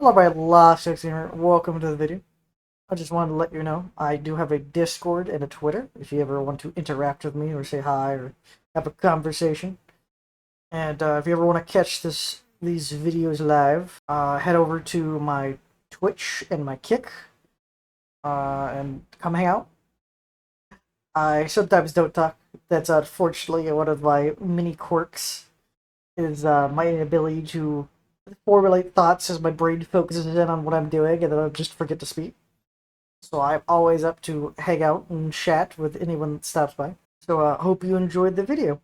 Hello, my last here. Welcome to the video. I just wanted to let you know I do have a Discord and a Twitter if you ever want to interact with me or say hi or have a conversation. And if you ever want to catch these videos live, head over to my Twitch and my Kick and come hang out. I sometimes don't talk. That's unfortunately one of my mini quirks. Is my inability to formulate thoughts as my brain focuses in on what I'm doing, and then I just forget to speak. So I'm always up to hang out and chat with anyone that stops by. So hope you enjoyed the video.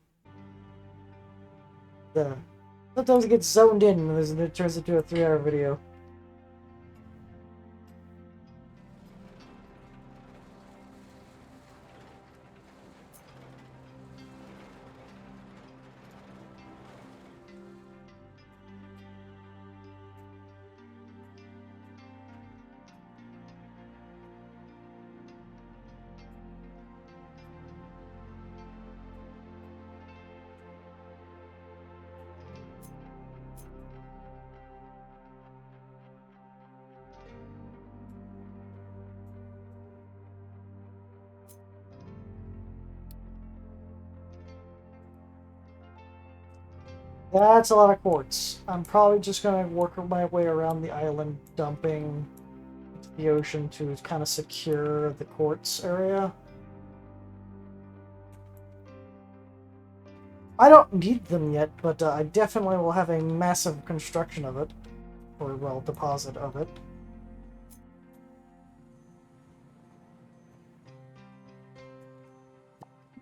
Sometimes it gets zoned in and it turns into a 3-hour video. That's a lot of quartz. I'm probably just gonna work my way around the island, dumping into the ocean to kind of secure the quartz area. I don't need them yet, but I definitely will have a massive construction of it, or well, deposit of it.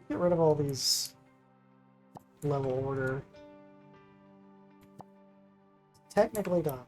Get rid of all these level order. Technically done.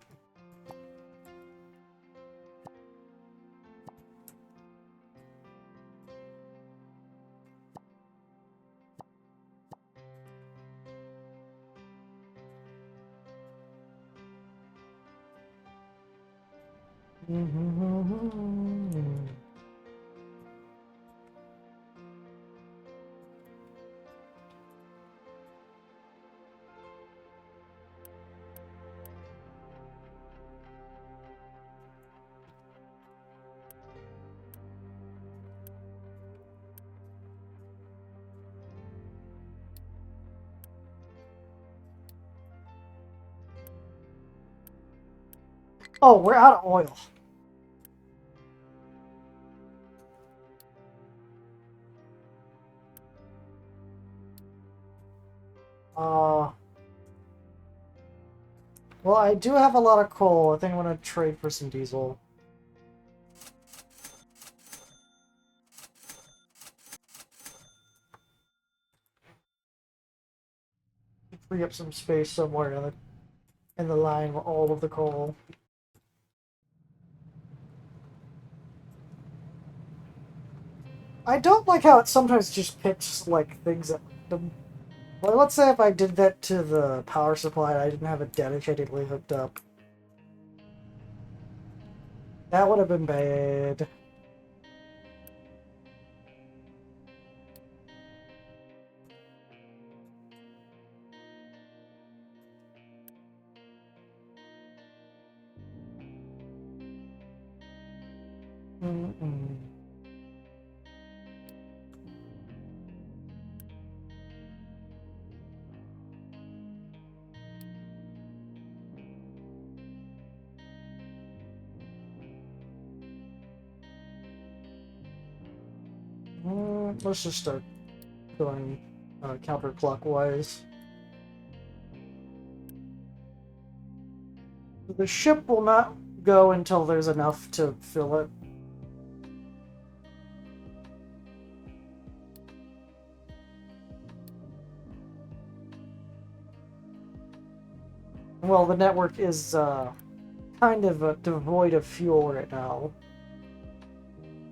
Oh, we're out of oil. Well, I do have a lot of coal. I think I'm gonna trade for some diesel. Free up some space somewhere in the line with all of the coal. I don't like how it sometimes just picks, like, things that... Well, let's say if I did that to the power supply and I didn't have it dedicatedly hooked up. That would have been bad. Let's just start going counterclockwise. The ship will not go until there's enough to fill it. Well, the network is kind of devoid of fuel right now.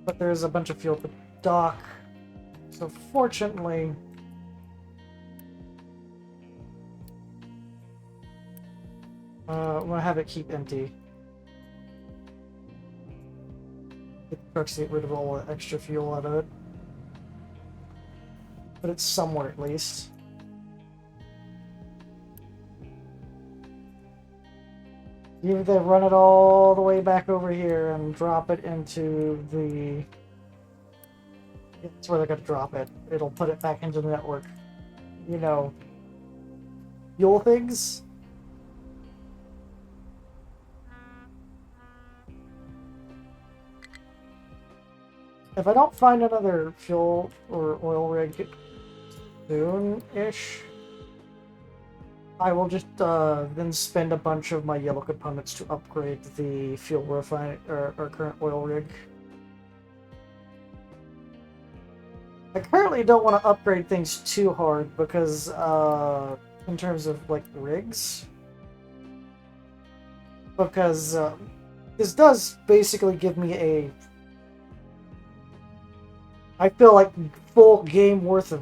But there's a bunch of fuel at the dock. So fortunately... I'm gonna have it keep empty. Get the trucks to get rid of all the extra fuel out of it. But it's somewhere at least. You then run it all the way back over here and drop it into the... It's where they're going to drop it. It'll put it back into the network. You know, fuel things. If I don't find another fuel or oil rig soon-ish, I will just then spend a bunch of my yellow components to upgrade the fuel refine or current oil rig. I currently don't want to upgrade things too hard because in terms of like rigs, because this does basically give me a, I feel like, full game worth of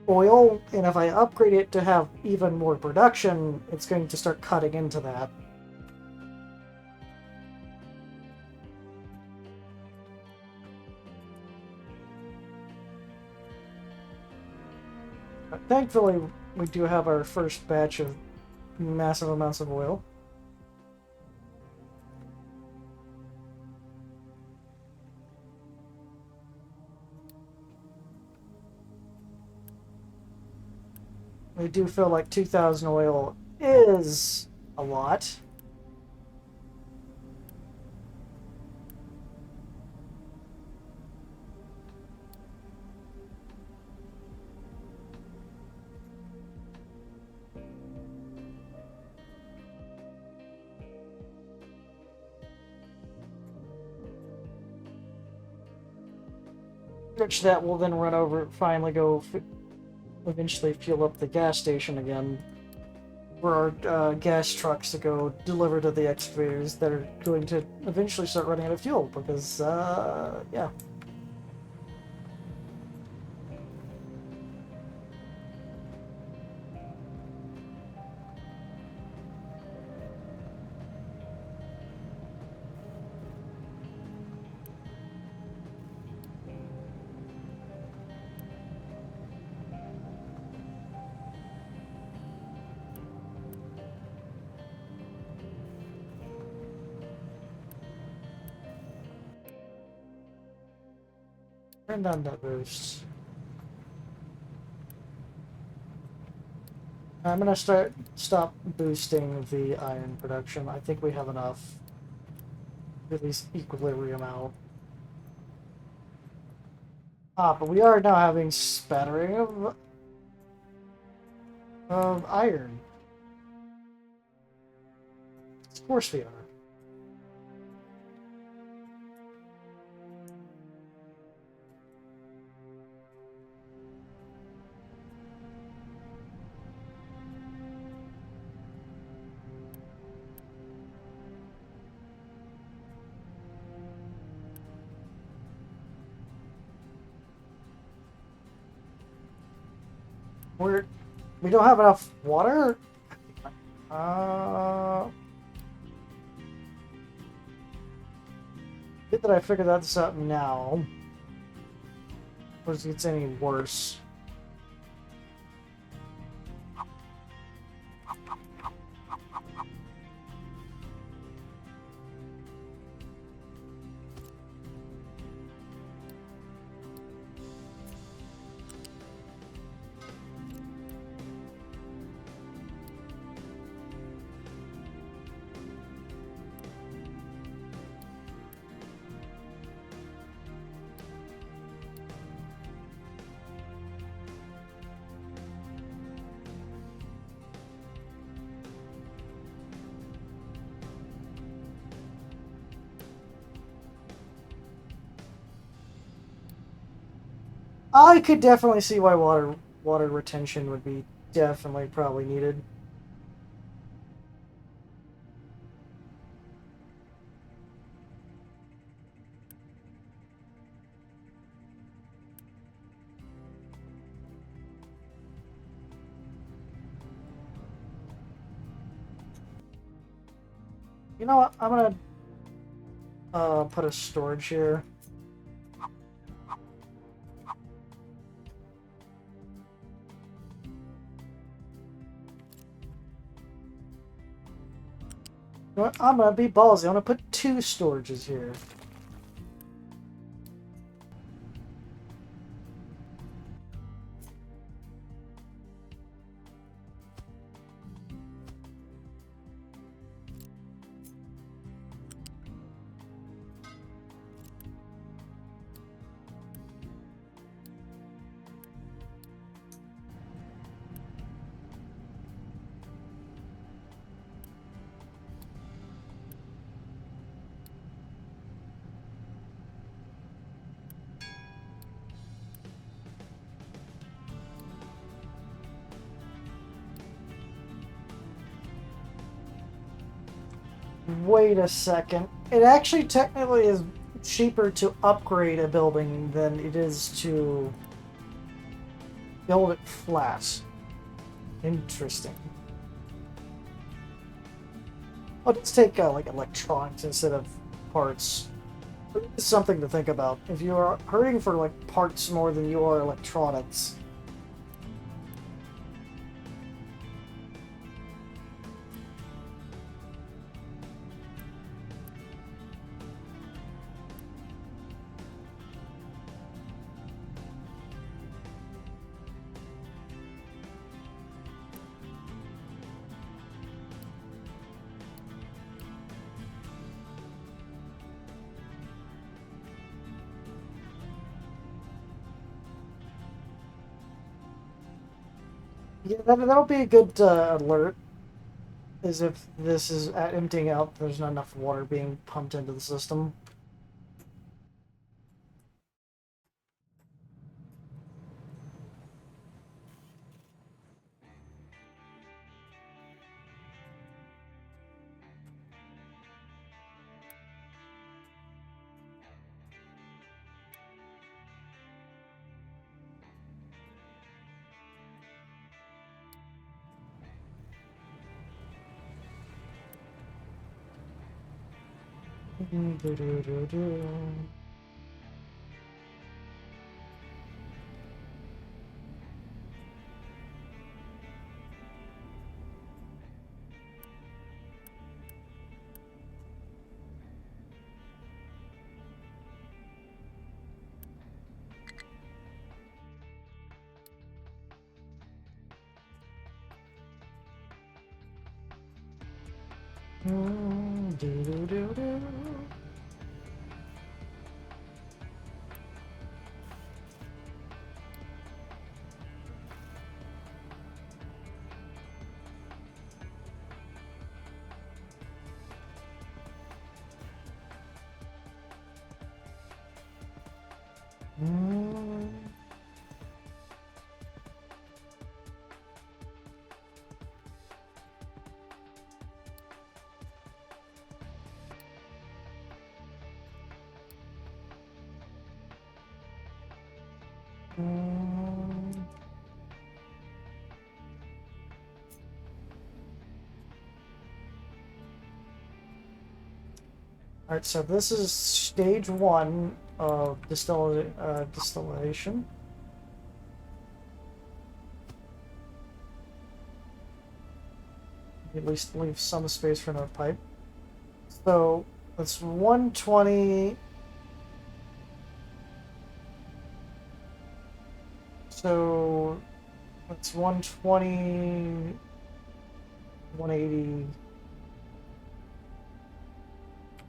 oil, and if I upgrade it to have even more production, it's going to start cutting into that. But thankfully, we do have our first batch of massive amounts of oil. I do feel like 2,000 oil is a lot. Which that will then run over, finally go, eventually fuel up the gas station again. For our gas trucks to go deliver to the excavators that are going to eventually start running out of fuel because, yeah. Turn down that boost. I'm gonna stop boosting the iron production. I think we have enough. At least equilibrium out. But we are now having spattering of iron. Of course we are. We don't have enough water? Good that I figured that out now. Or if it's any worse. I could definitely see why water retention would be definitely probably needed. You know what? I'm gonna put a storage here. You know what? I'm gonna be ballsy. I'm gonna put 2 storages here. Wait a second. It actually technically is cheaper to upgrade a building than it is to build it flat. Interesting. Let's take like electronics instead of parts. It's something to think about. If you are hurting for like parts more than you are electronics. Yeah, that'll be a good alert. Is if this is emptying out, there's not enough water being pumped into the system. Alright, so this is stage 1 of distillation. At least leave some space for another pipe. So that's 120. So that's 120, 180.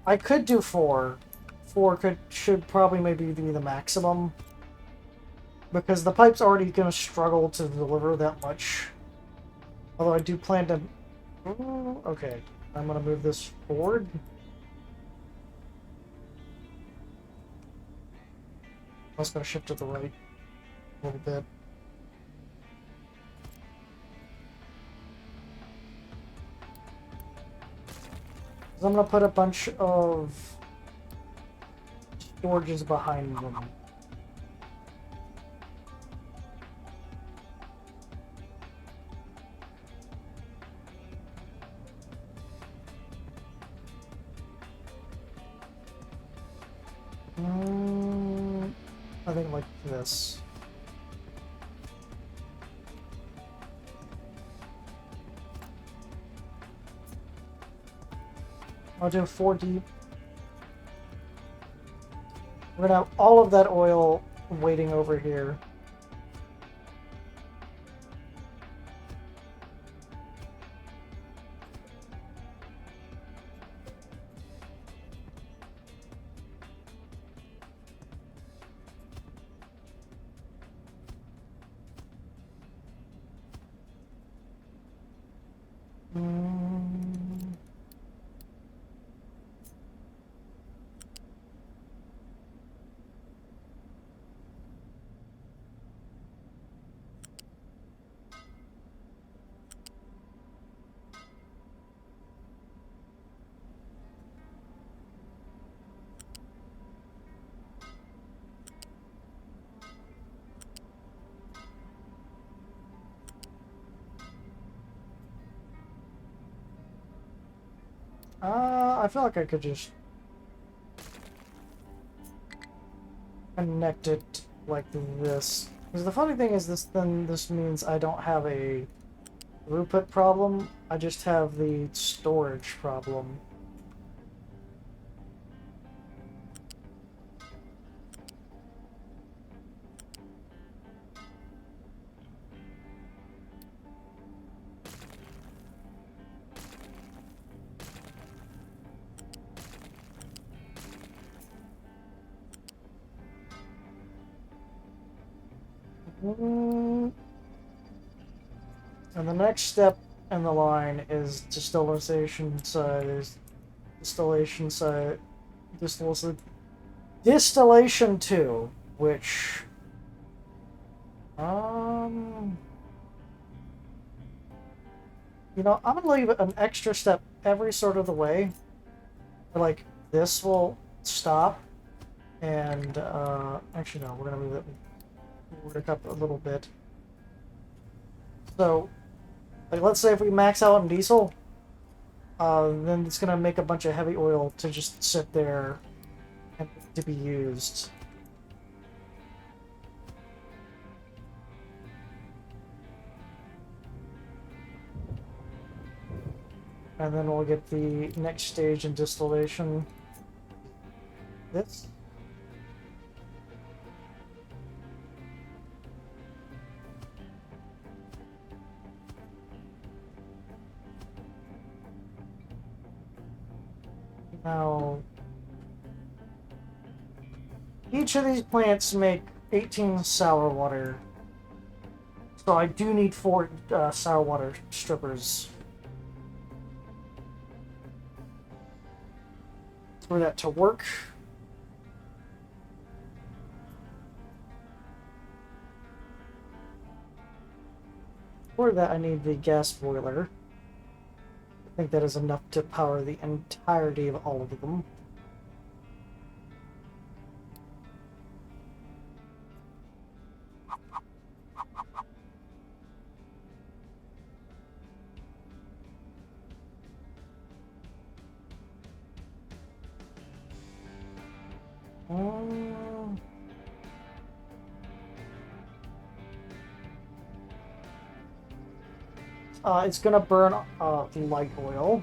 I could do 4. 4 should probably maybe be the maximum. Because the pipe's already going to struggle to deliver that much. Although I do plan to... Okay, I'm going to move this forward. I was going to shift to the right a little bit. I'm going to put a bunch of storages behind them. I think like this. I'll do 4 deep. We're gonna have all of that oil waiting over here. I feel like I could just connect it like this. Because the funny thing is this means I don't have a throughput problem, I just have the storage problem. And the next step in the line is distillation side. Distillation side. Distillation 2, which you know, I'm gonna leave an extra step every sort of the way. Like this will stop, and actually no, we're gonna move it up a little bit. So, like, let's say if we max out on diesel, then it's gonna make a bunch of heavy oil to just sit there and to be used. And then we'll get the next stage in distillation. This. Now, each of these plants make 18 sour water. So I do need 4 sour water strippers for that to work. For that I need the gas boiler. I think that is enough to power the entirety of all of them. It's gonna burn light oil.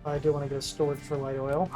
I do want to get storage for light oil.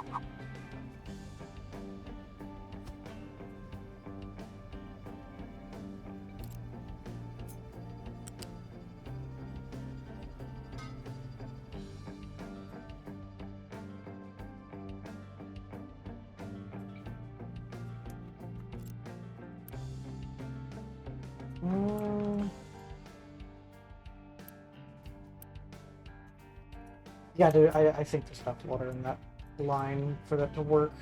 Yeah, dude, I think there's enough water in that line for that to work.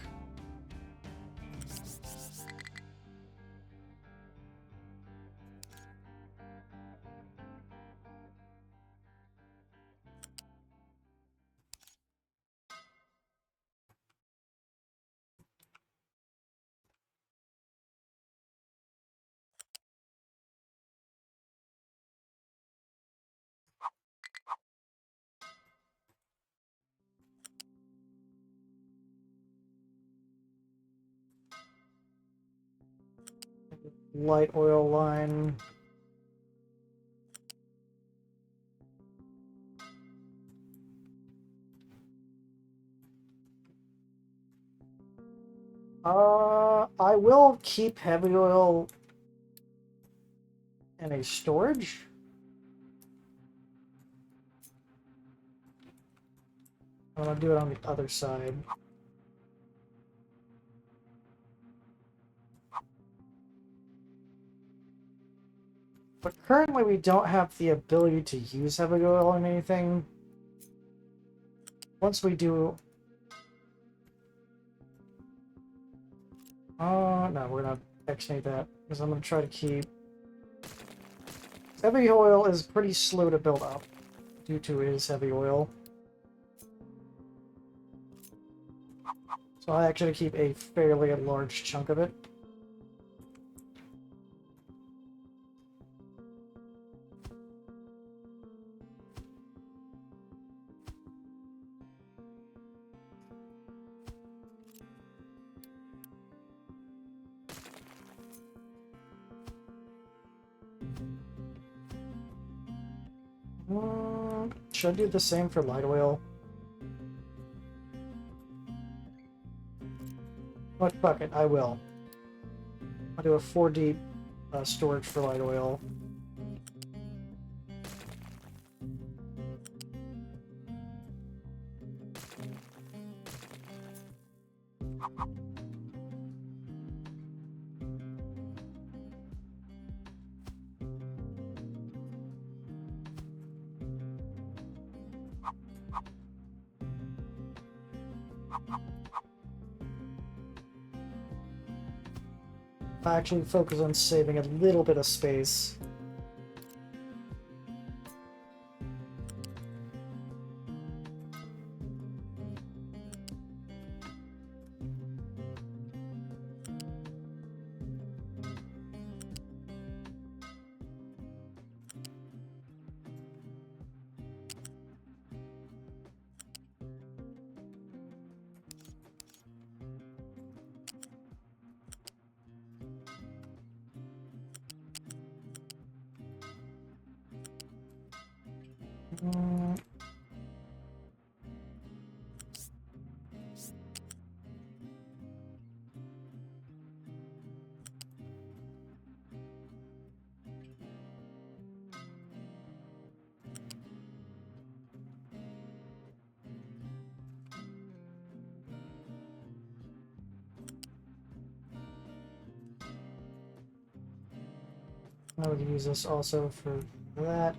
Light oil line. I will keep heavy oil in a storage. I'm gonna do it on the other side. But currently we don't have the ability to use heavy oil in anything. Once we do... no, we're gonna extend that, because I'm gonna try to keep... Heavy oil is pretty slow to build up, due to his heavy oil. So I actually keep a fairly large chunk of it. Should I do the same for light oil? But fuck it, I will. I'll do a 4 deep storage for light oil. I actually focus on saving a little bit of space. I would use this also for that.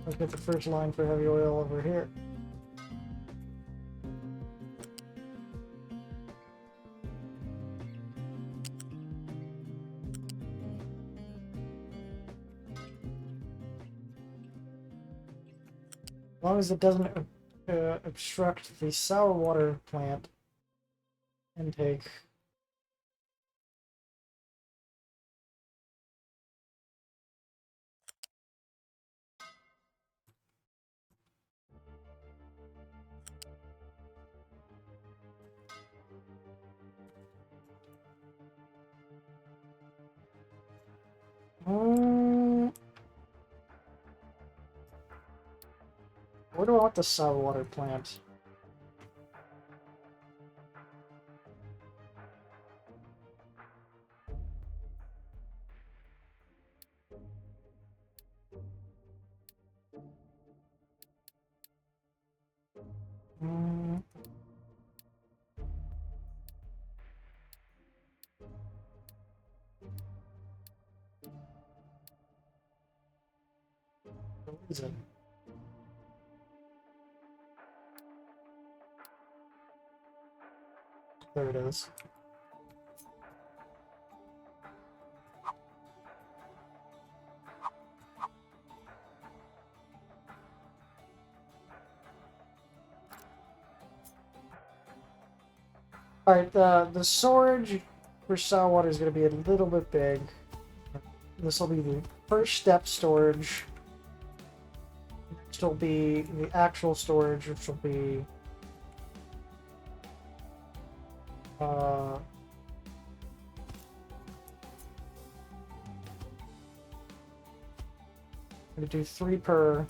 Let's get the first line for heavy oil over here. As long as it doesn't obstruct the sour water plant intake. Where do I want the sour water plant? reason. There it is. Alright, the storage for saltwater is going to be a little bit big. This will be the first step storage. Next will be the actual storage, which will be I'm going to do 3 per.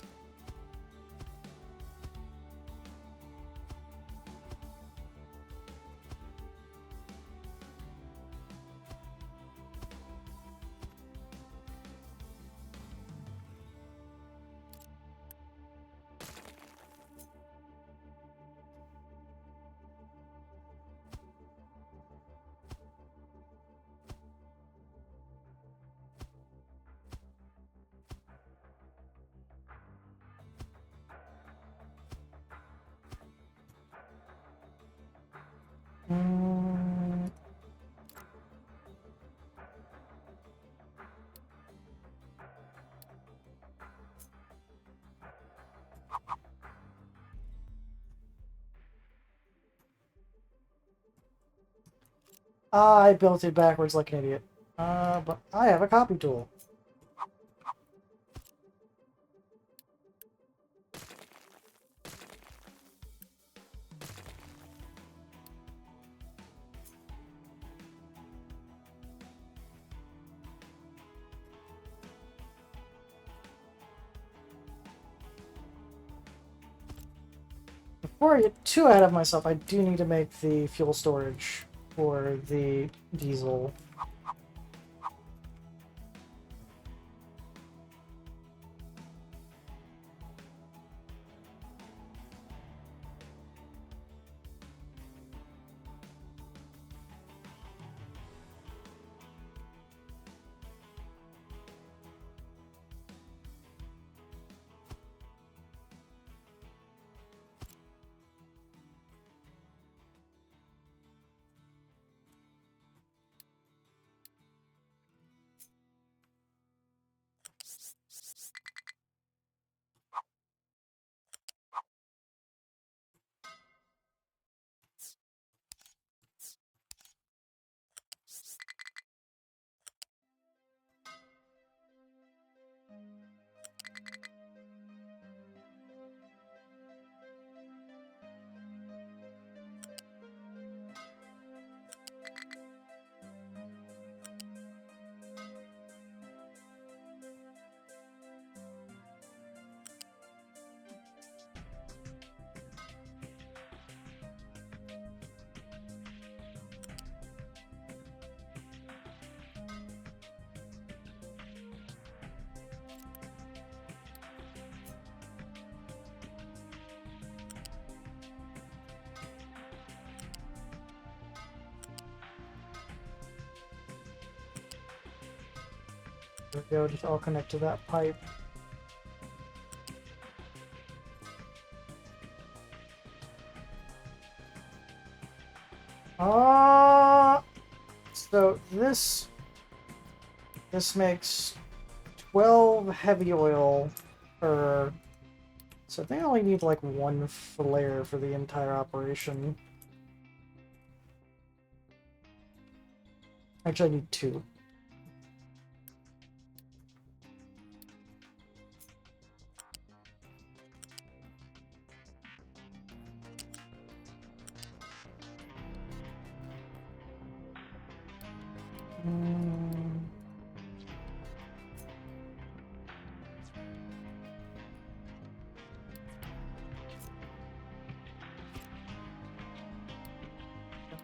I built it backwards like an idiot. But I have a copy tool. Before I get too ahead of myself, I do need to make the fuel storage for the diesel. There we go, just all connect to that pipe. So this makes 12 heavy oil per. So I think I only need like 1 flare for the entire operation. Actually, I need 2.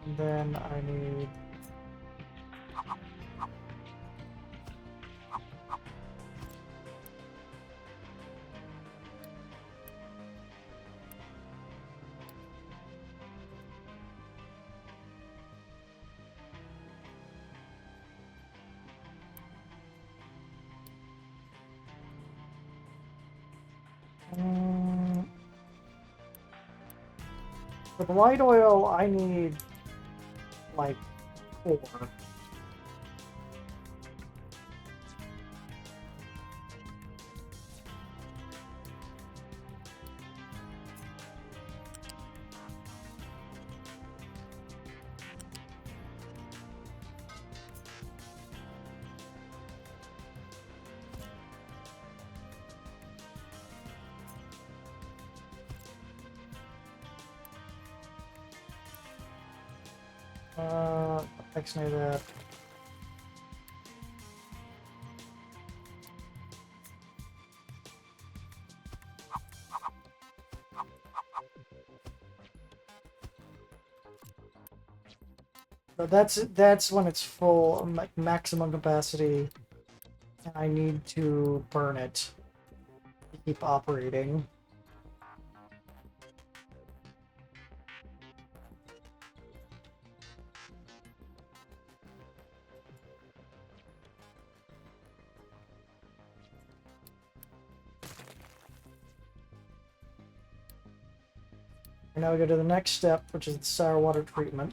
And then I need. Mm, for the light oil, I need like 4. X-nay that. But that's when it's full maximum capacity, and I need to burn it to keep operating. And now we go to the next step, which is the sour water treatment.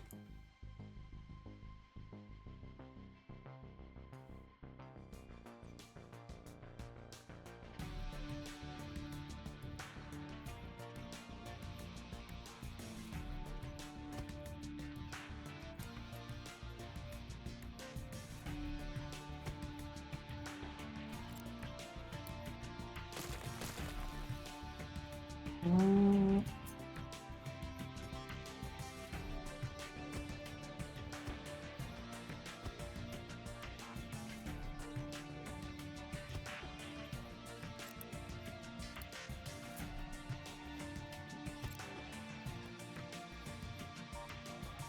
Mm.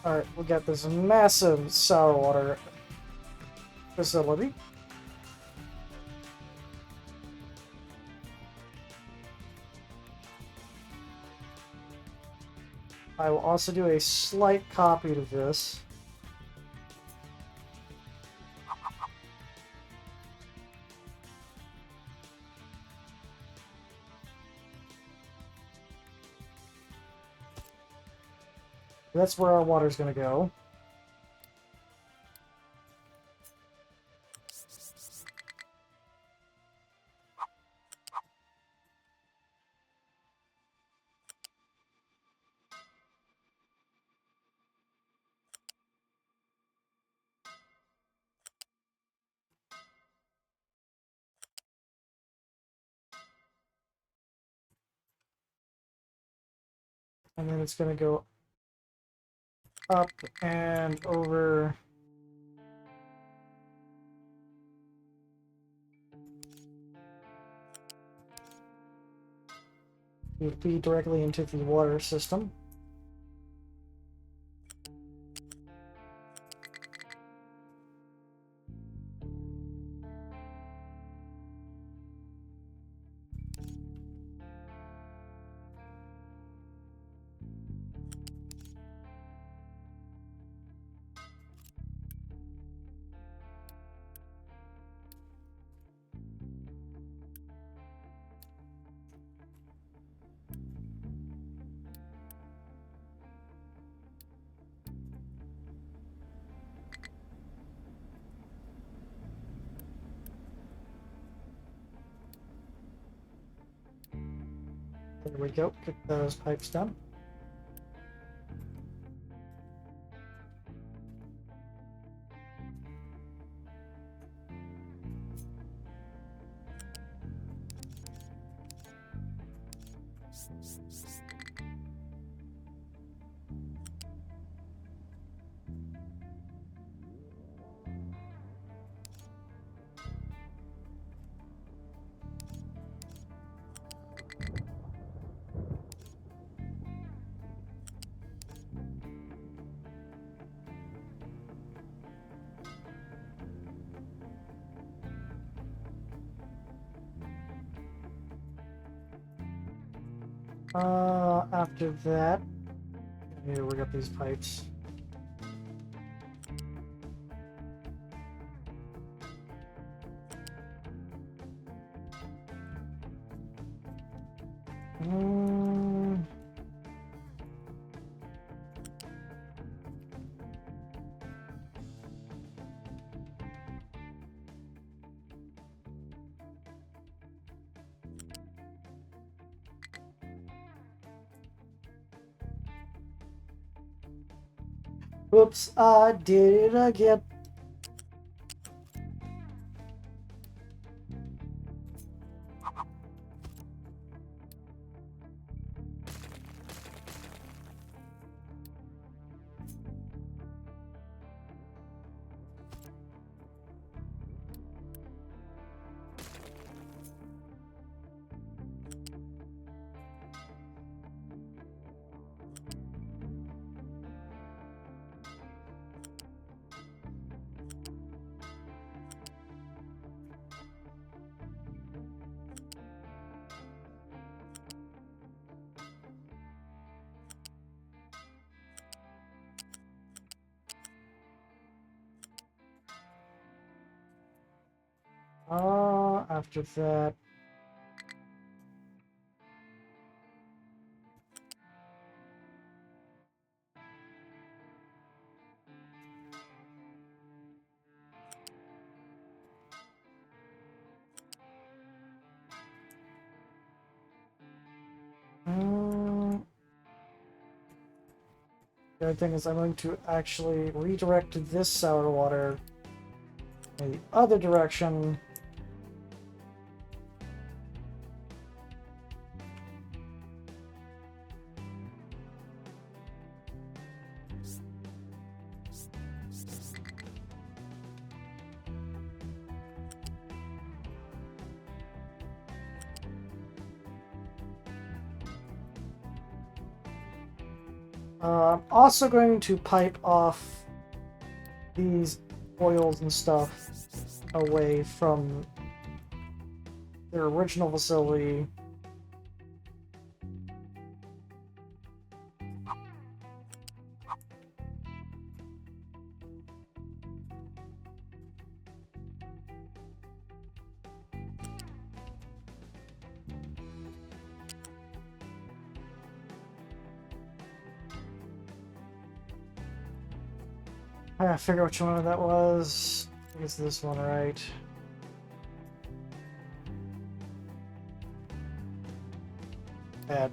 Alright, we got this massive sour water facility. I will also do a slight copy of this. That's where our water's going to go. And then it's going to go up and over. You feed directly into the water system. There we go. Get those pipes done. After that, here we got these pipes. Mm. Whoops, I did it again. After that. The other thing is I'm going to actually redirect this sour water in the other direction. I'm also going to pipe off these oils and stuff away from their original facility. I gotta figure out which one that was. I think it's this one, right? Bad.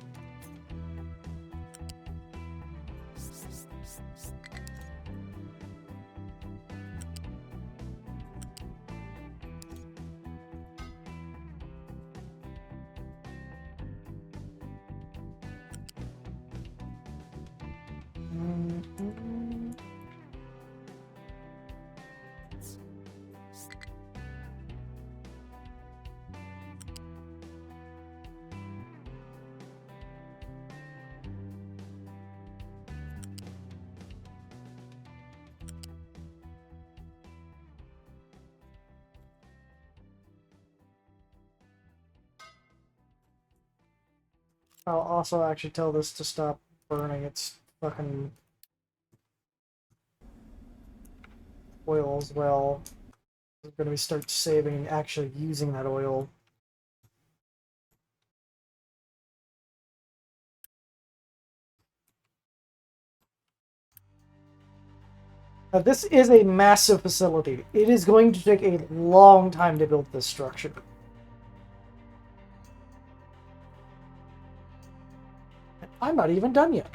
I'll also actually tell this to stop burning its fucking oil as well. I'm gonna start saving and actually using that oil. Now, this is a massive facility. It is going to take a long time to build this structure. I'm not even done yet.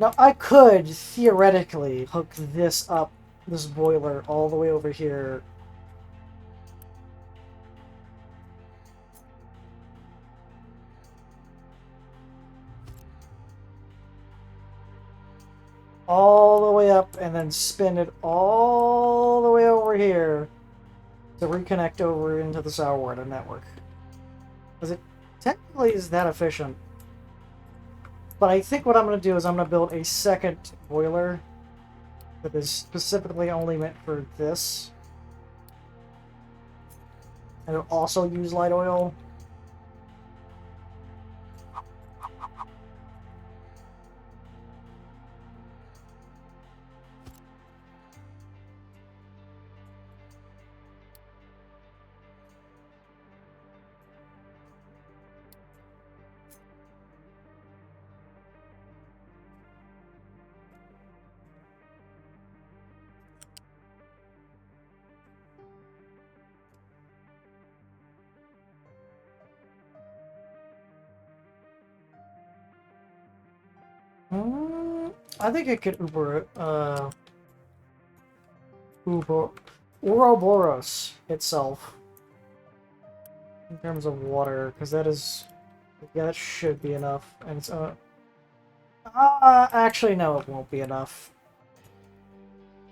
Now, I could theoretically hook this up, this boiler, all the way over here. All the way up and then spin it all the way over here to reconnect over into the sour water network. Because it technically is that efficient. But I think what I'm going to do is I'm going to build a second boiler that is specifically only meant for this. And it'll also use light oil. I think it could Uber, Ouroboros itself in terms of water, because that is, yeah, that should be enough. And it's actually no, it won't be enough.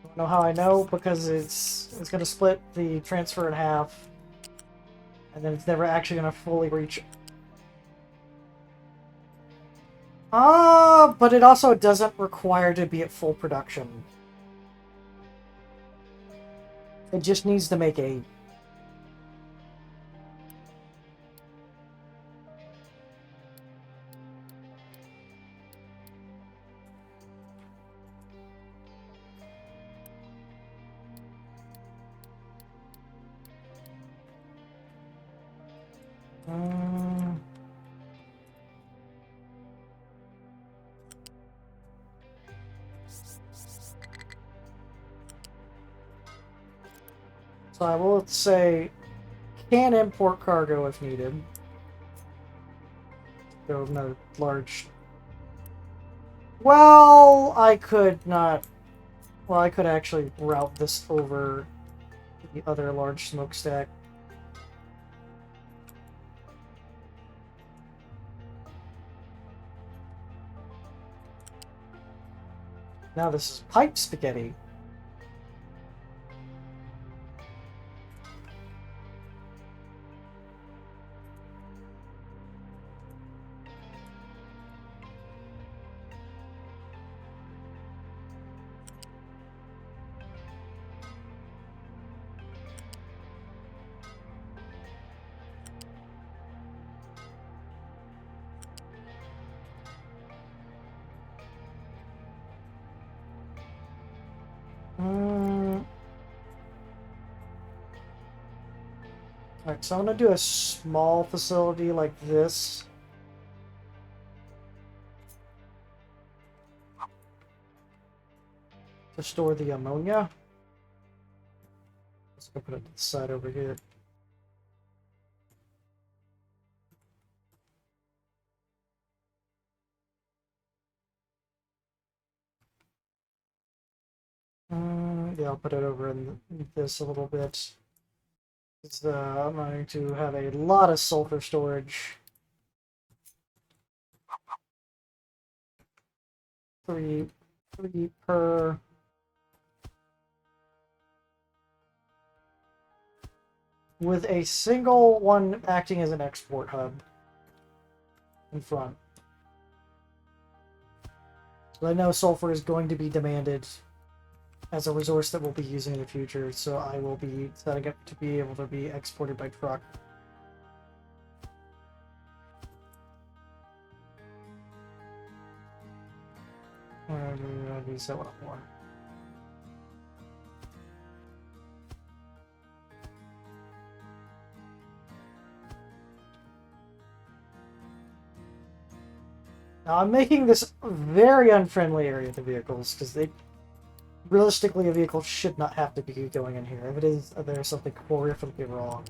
I don't know how I know, because it's gonna split the transfer in half, and then it's never actually gonna fully reach. But it also doesn't require to be at full production. It just needs to make 8. So I will say, can import cargo if needed. Go no large. Well, I could not. Well, I could actually route this over the other large smokestack. Now this is pipe spaghetti. Alright, so I'm gonna do a small facility like this. To store the ammonia. Let's go put it to the side over here. Yeah, I'll put it over in this a little bit. I'm going to have a lot of sulfur storage. 3 per. With a single one acting as an export hub in front. So I know sulfur is going to be demanded as a resource that we'll be using in the future, so I will be setting up to be able to be exported by truck. I'll use that one more. Now I'm making this a very unfriendly area to vehicles, because they realistically, a vehicle should not have to be going in here. If it is, there's something horrifically wrong.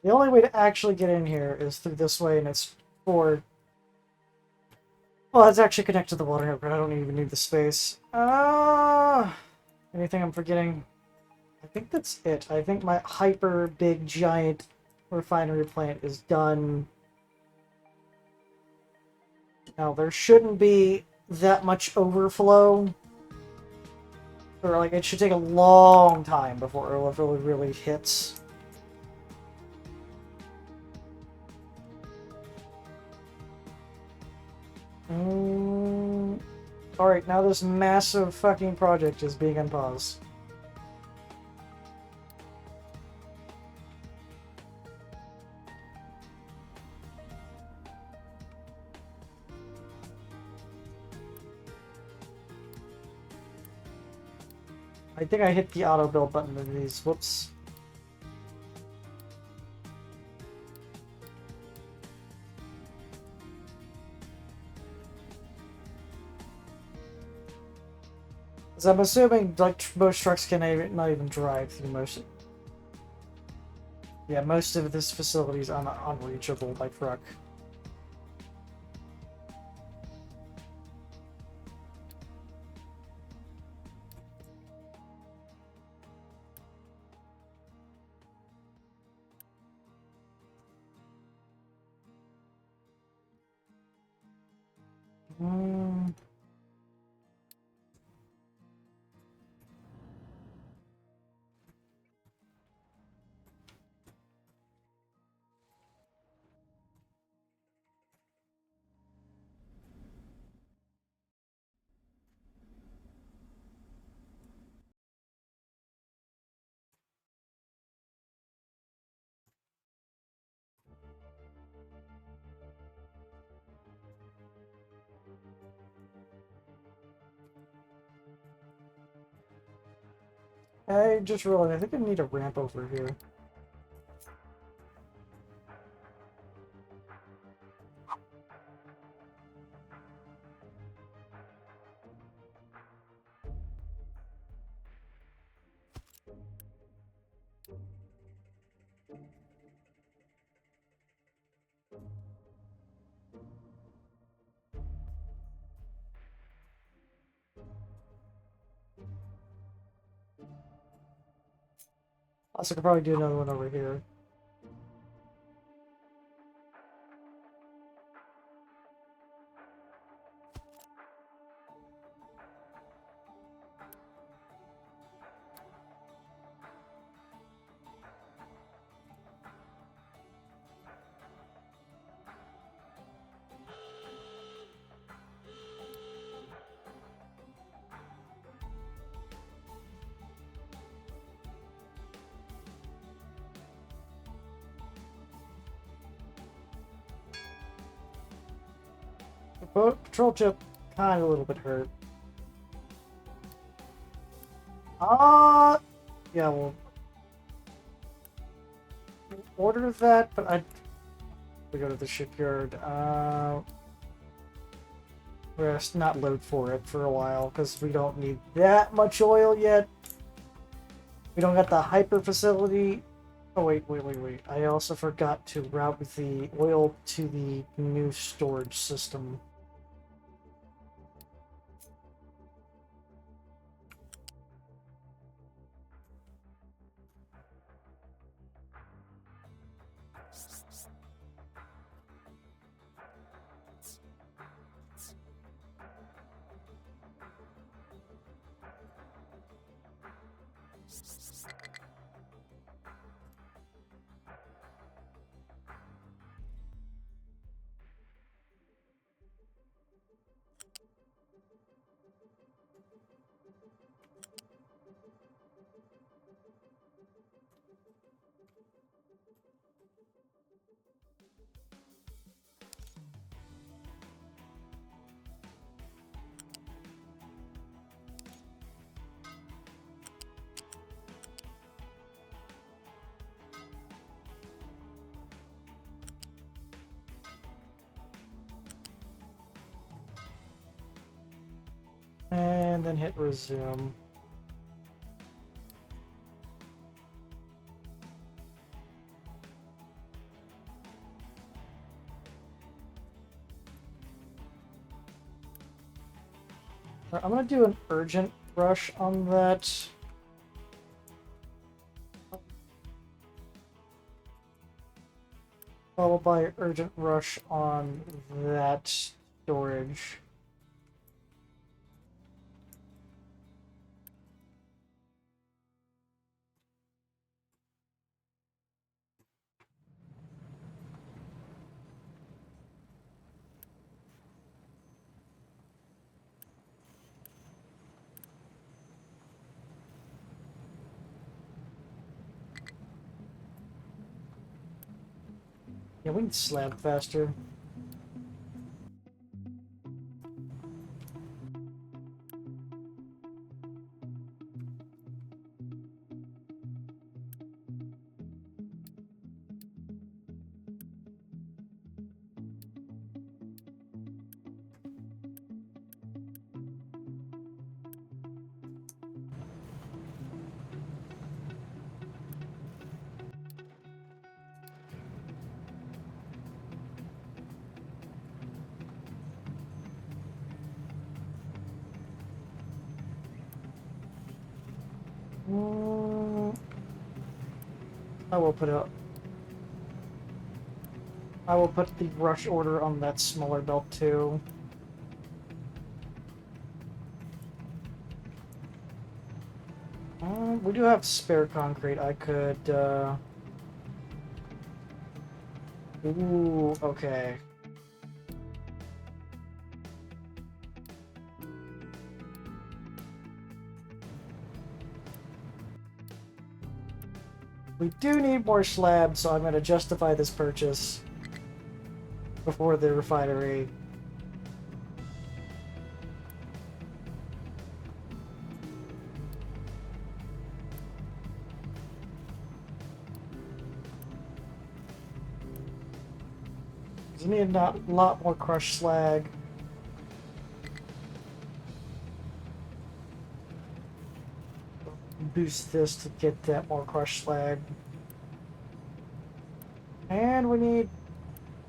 The only way to actually get in here is through this way, and it's for Well, it's actually connected to the water here, but I don't even need the space. Anything I'm forgetting? I think that's it. I think my hyper big giant refinery plant is done. Now, there shouldn't be that much overflow. Or, like, it should take a long time before overflow really hits. Alright, now this massive fucking project is being unpaused. I think I hit the auto build button in these. Whoops. Because I'm assuming like most trucks can not even drive through most. Yeah, most of this facility is unreachable by truck. Hmm. I just realized I think I need a ramp over here. Also, could probably do another one over here. The patrol chip kind of a little bit hurt. Yeah, we'll order that, but we go to the shipyard. We're gonna not load for it for a while because we don't need that much oil yet. We don't got the hyper facility. Oh wait. I also forgot to route the oil to the new storage system. And then hit resume. I'm gonna do an urgent rush on that. Followed by urgent rush on that storage. Yeah, we can slab faster. I will put up. I will put the rush order on that smaller belt too. We do have spare concrete. I could. Ooh, okay. We do need more slabs, so I'm going to justify this purchase before the refinery. We need a lot more crushed slag. Boost this to get that more crushed slag. And we need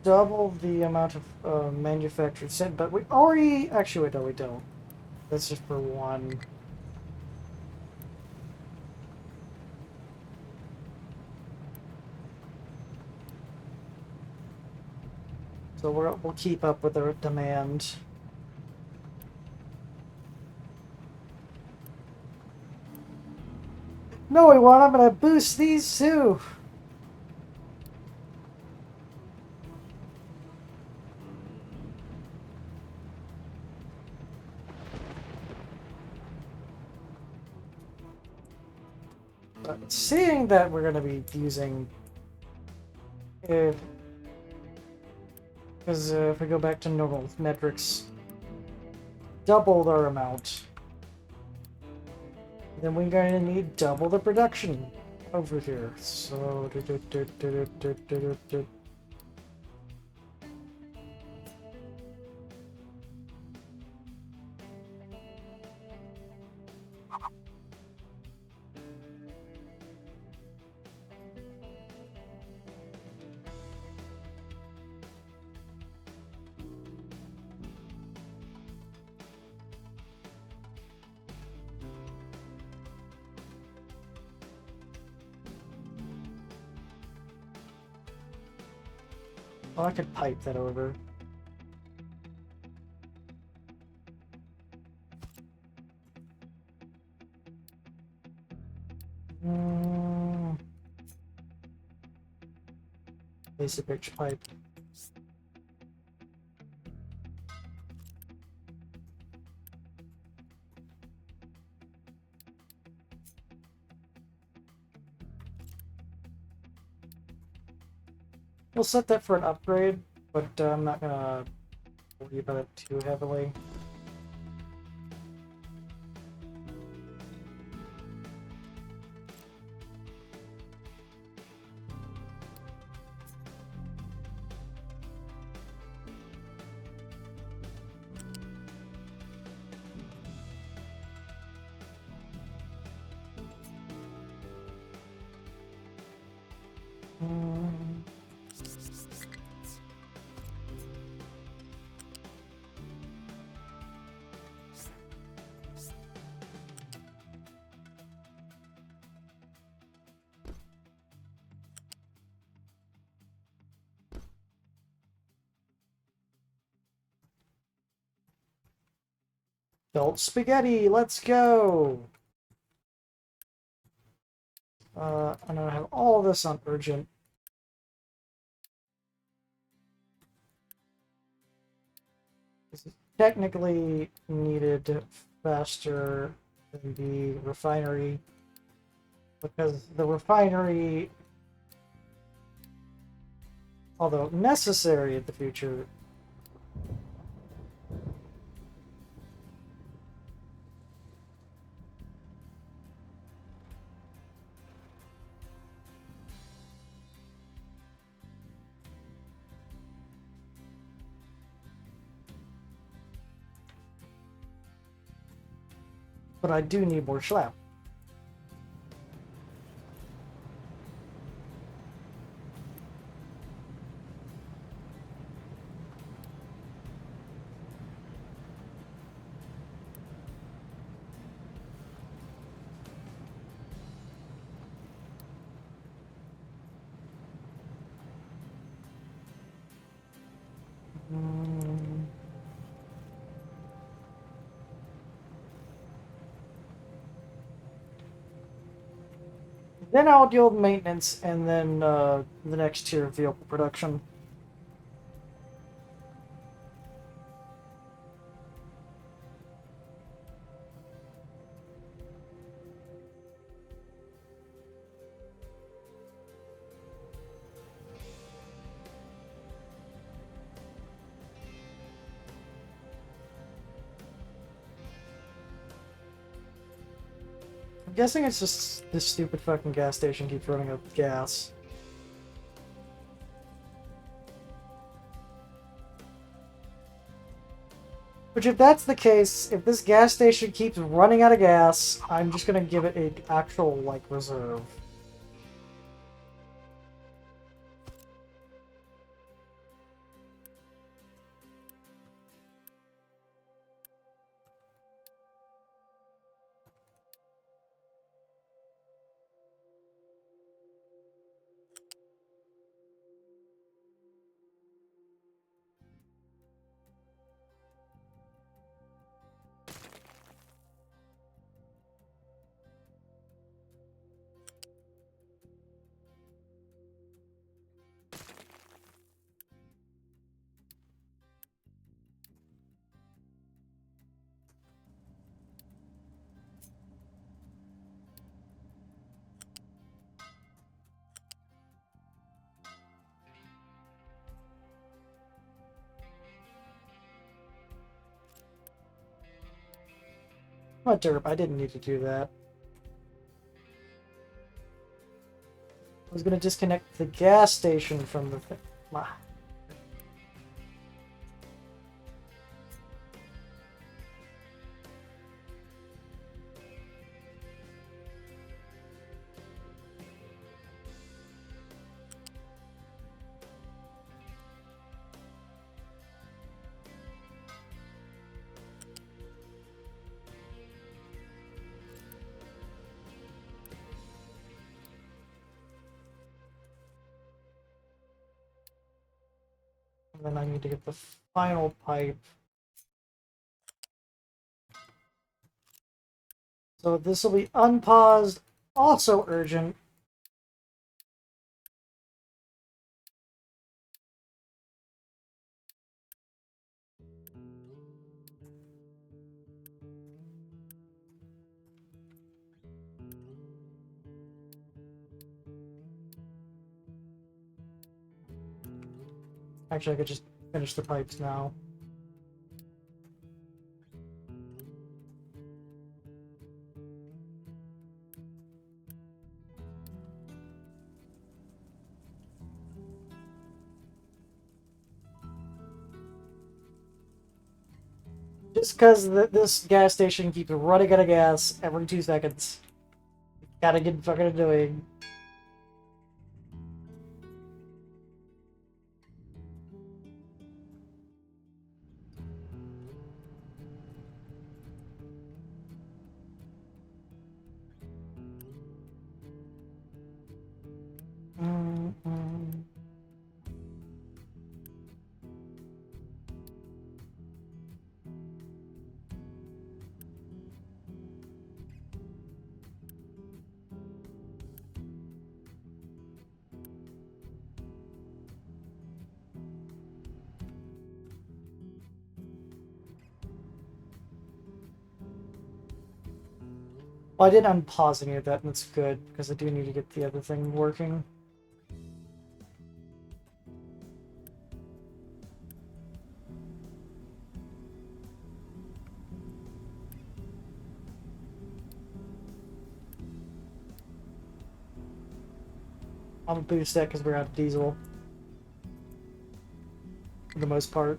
double the amount of manufactured sand, but we already... Actually, wait, no, we don't. That's just for one. So we'll keep up with our demand. No, we won't. I'm gonna boost these too. But seeing that we're gonna be using, because if we go back to normal metrics, double our amount, then we're going to need double the production over here. So oh, I could pipe that over. Basic pitch pipe. We'll set that for an upgrade, but I'm not gonna worry about it too heavily. Built spaghetti, let's go! And I have all this on urgent. This is technically needed faster than the refinery, because the refinery, although necessary in the future, but I do need more schlep. Then I'll deal with maintenance, and then the next tier of vehicle production. I'm guessing it's just this stupid fucking gas station keeps running out of gas. Which, if that's the case, if this gas station keeps running out of gas, I'm just gonna give it an actual, like, reserve. What derp, I didn't need to do that. I was gonna disconnect the gas station from the thing. Ah. And then I need to get the final pipe. So this will be unpaused, also urgent. Actually, I could just finish the pipes now. Just because this gas station keeps running out of gas every 2 seconds. Gotta get fucking annoying. Well, I didn't unpause any of that, and that's good, because I do need to get the other thing working. I'm gonna boost that because we're out of diesel. For the most part.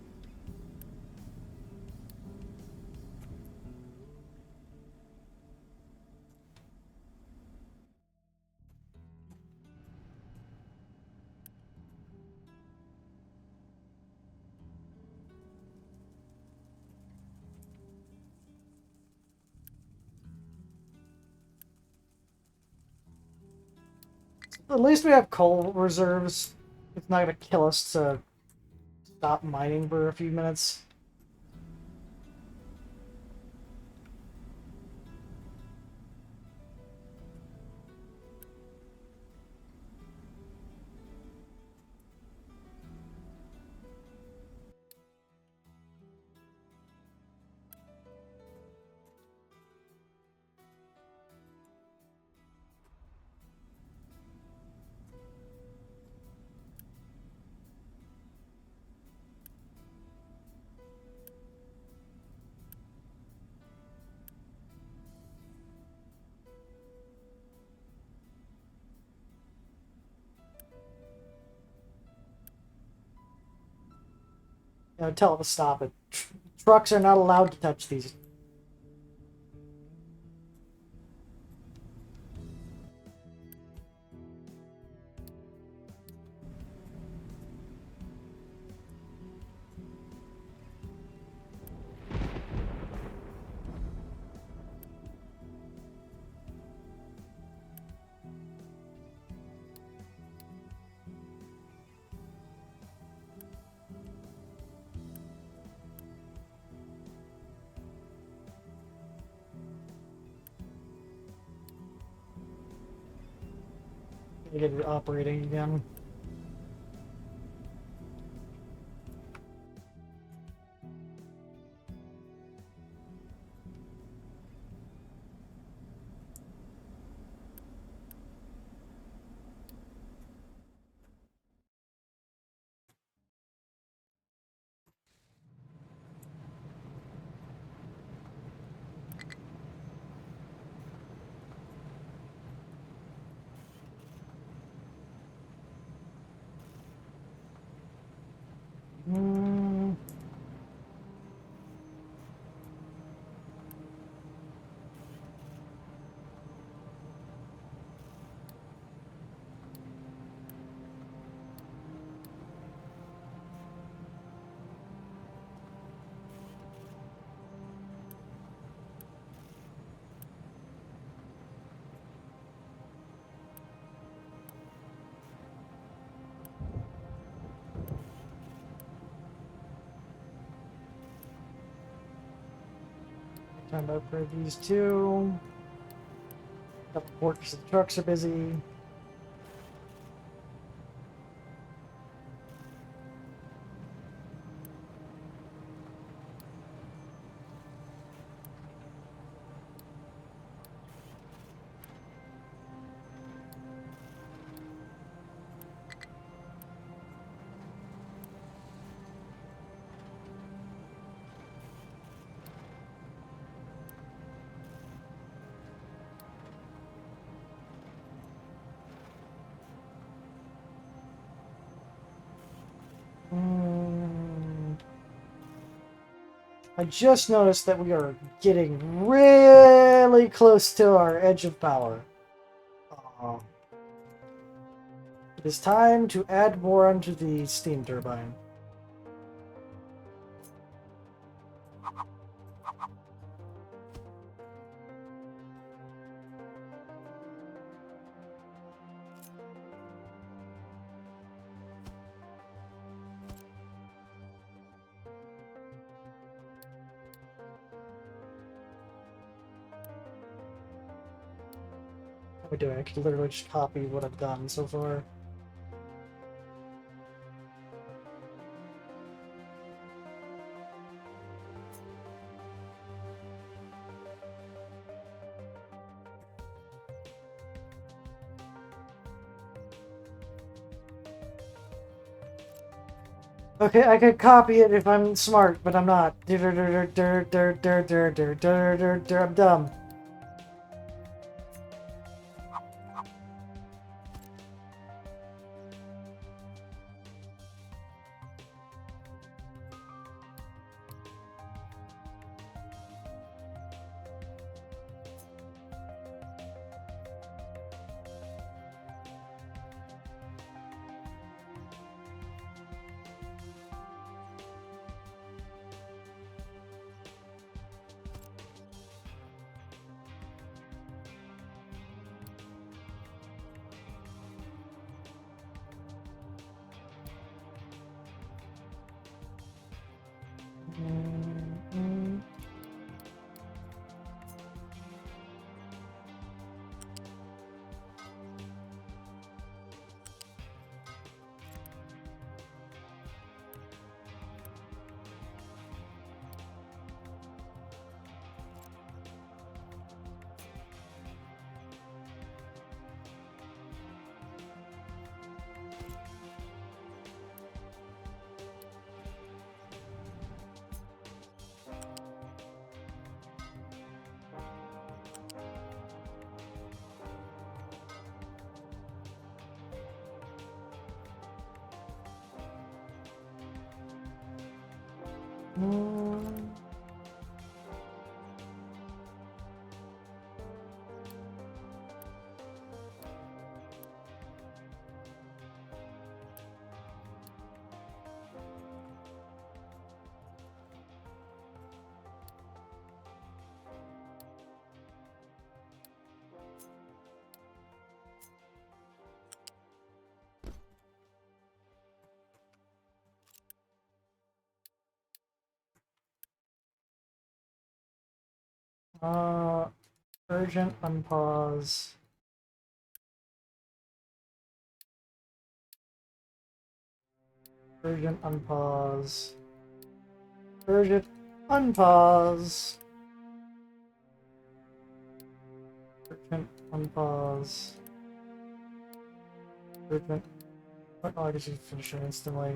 At least we have coal reserves. It's not gonna kill us to stop mining for a few minutes. You know, tell it to stop it. Trucks are not allowed to touch these. Get it operating again. Mm. Time to upgrade these two. Got the port because the trucks are busy. Mm. I just noticed that we are getting really close to our edge of power. Uh, it is time to add more onto the steam turbine. What am I doing? I could literally just copy what I've done so far. Okay, I could copy it if I'm smart, but I'm not. I'm dumb. Urgent unpause. Urgent unpause. Urgent unpause. Urgent unpause. Urgent. Oh, I guess you can finish it instantly.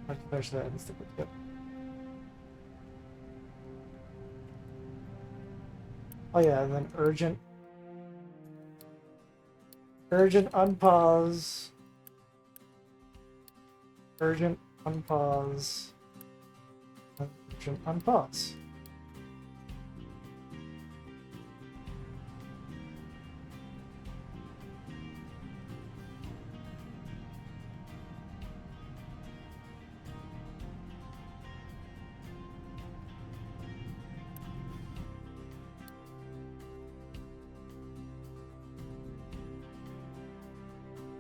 I can finish that instantly. Yep. Oh yeah, and then urgent. Urgent unpause. Urgent unpause. Urgent unpause.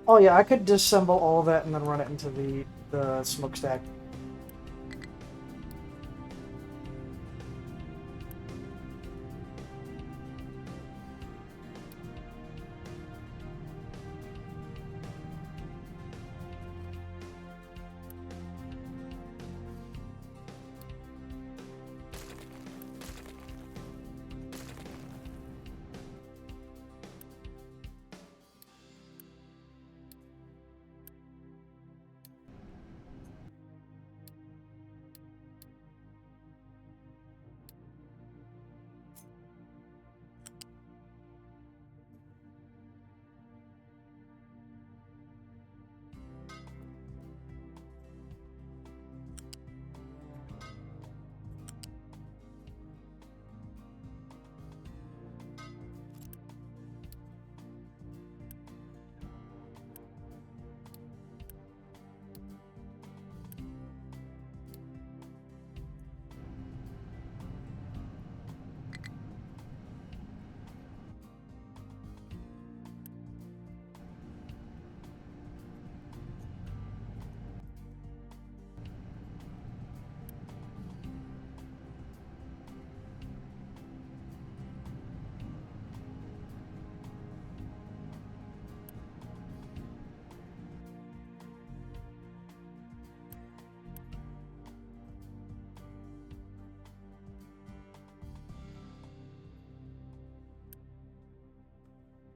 Oh yeah, I could disassemble all of that and then run it into the smokestack.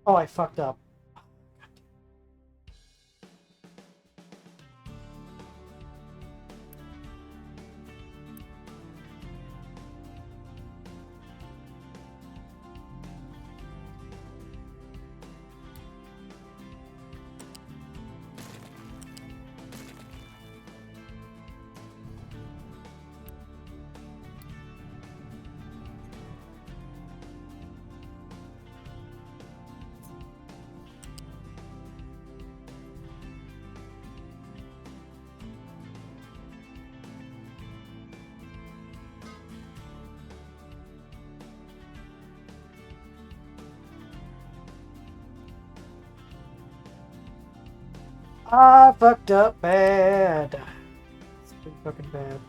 Oh, I fucked up. I fucked up bad. It's pretty fucking bad.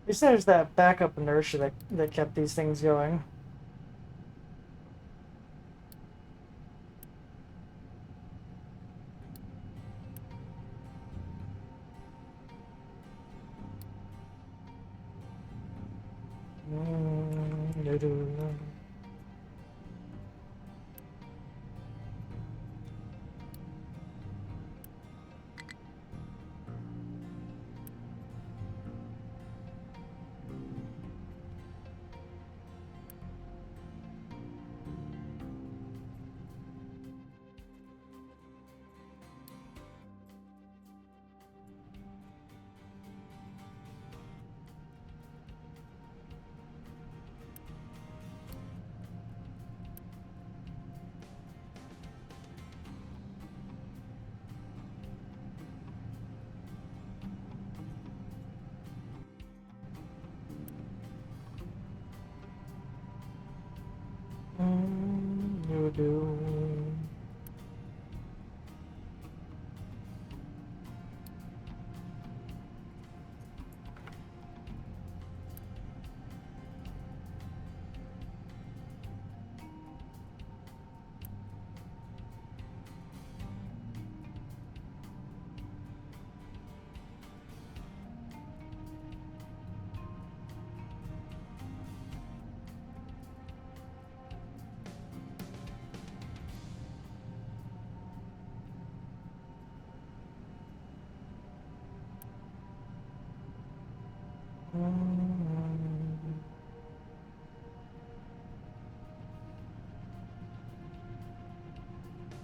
At least there's that backup inertia that kept these things going. No. Do.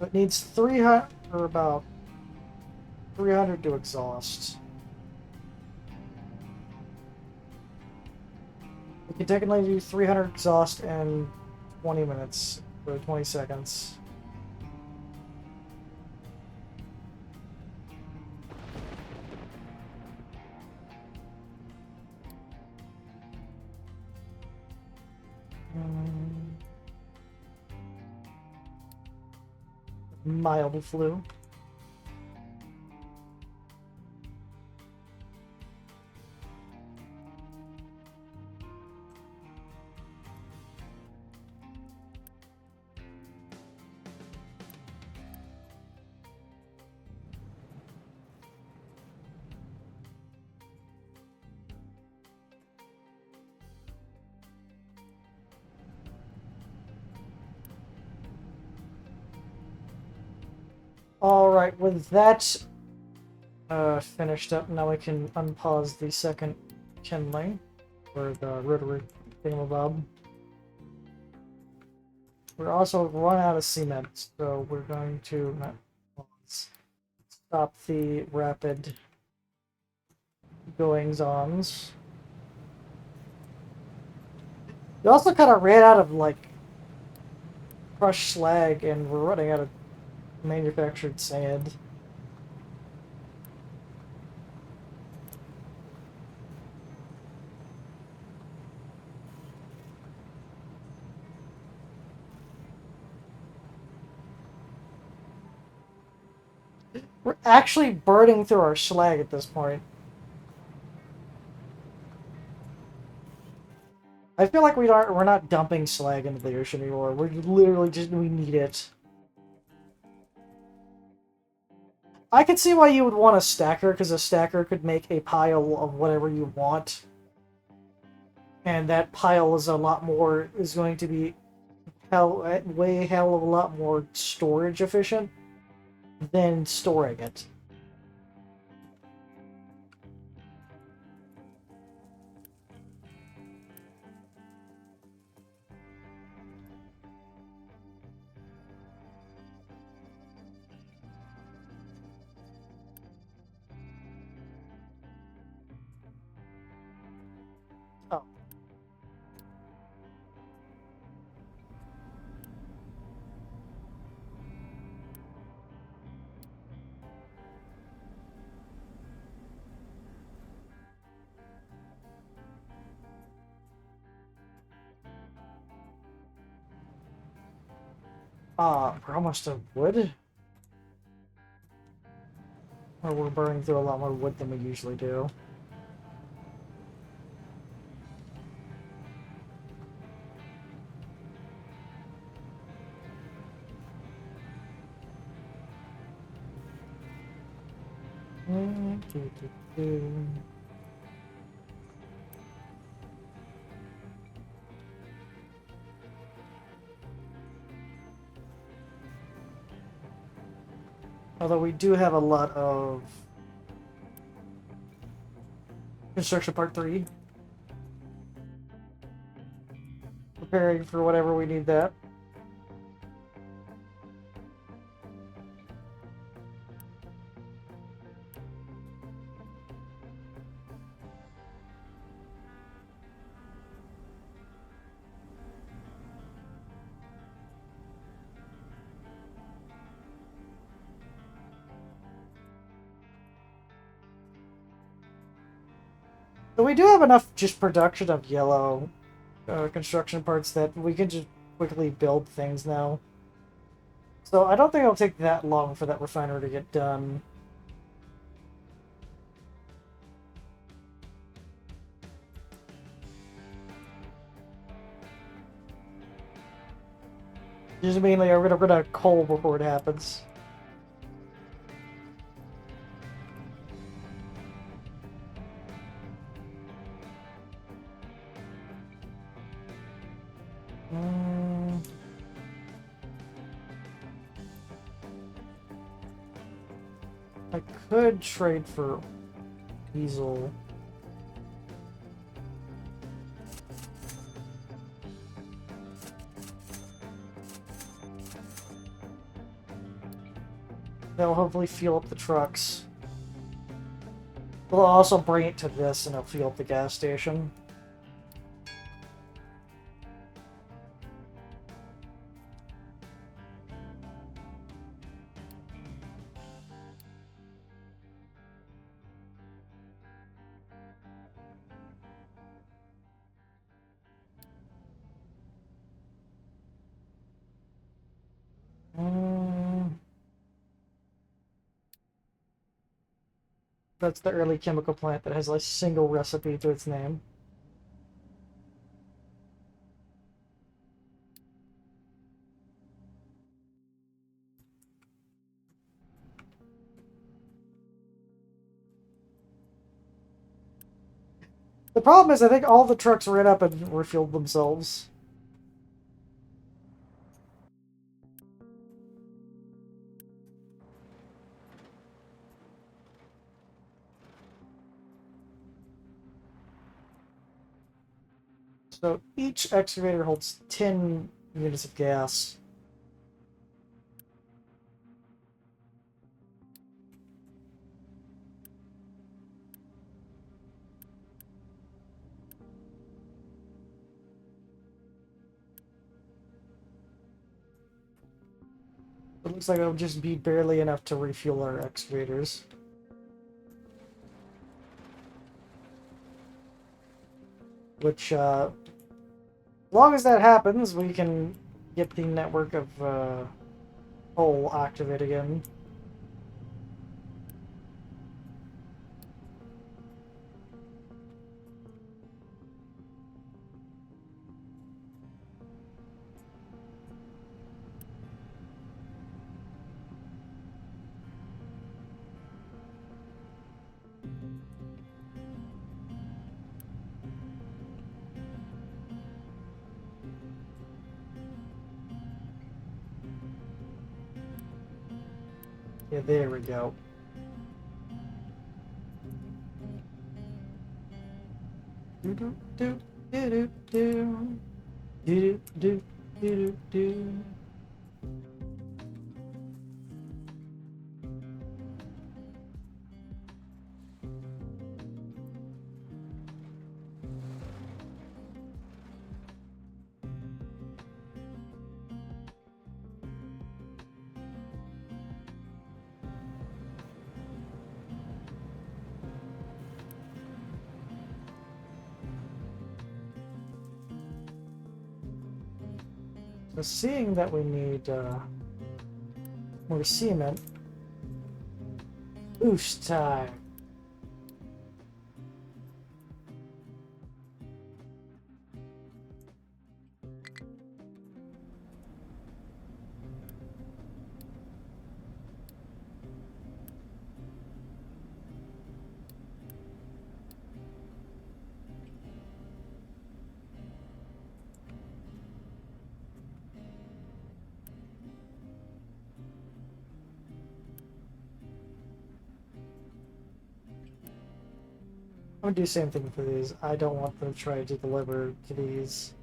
It needs 300, or about 300 to exhaust. We can technically do 300 exhaust in 20 minutes, or 20 seconds. Mild flu. Alright, with that finished up, now we can unpause the second kindling, or the rotary thingamabob. We're also run out of cement, so we're going to not pause, stop the rapid goings-ons. We also kind of ran out of, like, crushed slag, and we're running out of manufactured sand. We're actually burning through our slag at this point. I feel like we're not dumping slag into the ocean anymore. We're literally just we need it. I could see why you would want a stacker, because a stacker could make a pile of whatever you want. And that pile is going to be way hell of a lot more storage efficient than storing it. Oh. We're almost to wood? Or we're burning through a lot more wood than we usually do. Although we do have a lot of construction part 3. Preparing for whatever we need that. So we do have enough just production of yellow construction parts that we can just quickly build things now. So I don't think it'll take that long for that refinery to get done. Just mainly I'm gonna run out of coal before it happens. I could trade for diesel. That'll hopefully fuel up the trucks. We'll also bring it to this and it'll fuel up the gas station. That's the early chemical plant that has a single recipe to its name. The problem is I think all the trucks ran up and refueled themselves. So each excavator holds 10 units of gas. It looks like it'll just be barely enough to refuel our excavators. Which, as long as that happens, we can get the network of coal active again. Yeah, there we go. Do do do do do do do do do. So seeing that we need more cement, boost time. I'm gonna do the same thing for these. I don't want them to try to deliver to these.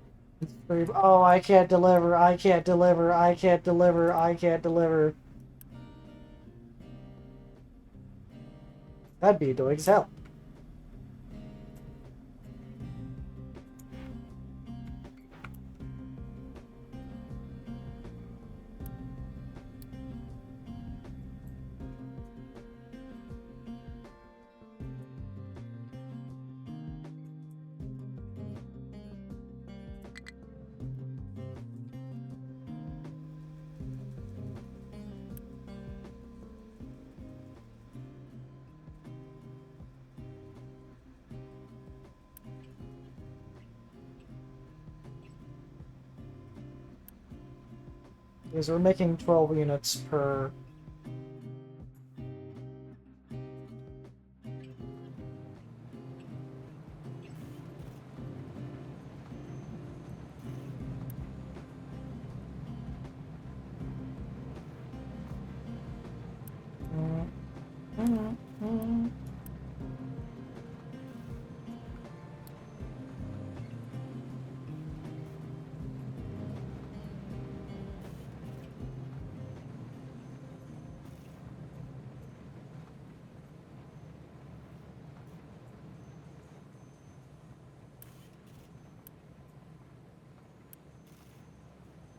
Oh, I can't deliver, I can't deliver, I can't deliver, I can't deliver. That'd be annoying as hell. Because we're making 12 units per.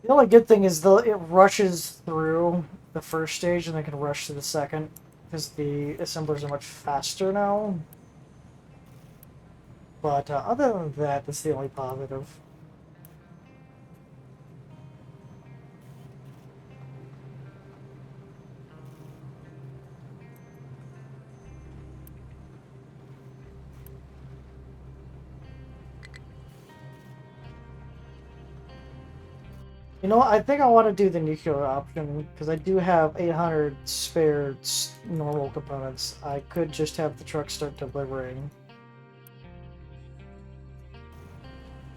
The only good thing is it rushes through the first stage and then can rush to the second. Because the assemblers are much faster now. But other than that, that's the only positive. You know what? I think I want to do the nuclear option because I do have 800 spare normal components. I could just have the truck start delivering.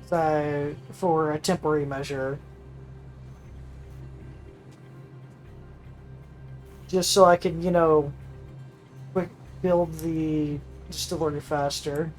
So, for a temporary measure. Just so I can, quick build the distillery faster.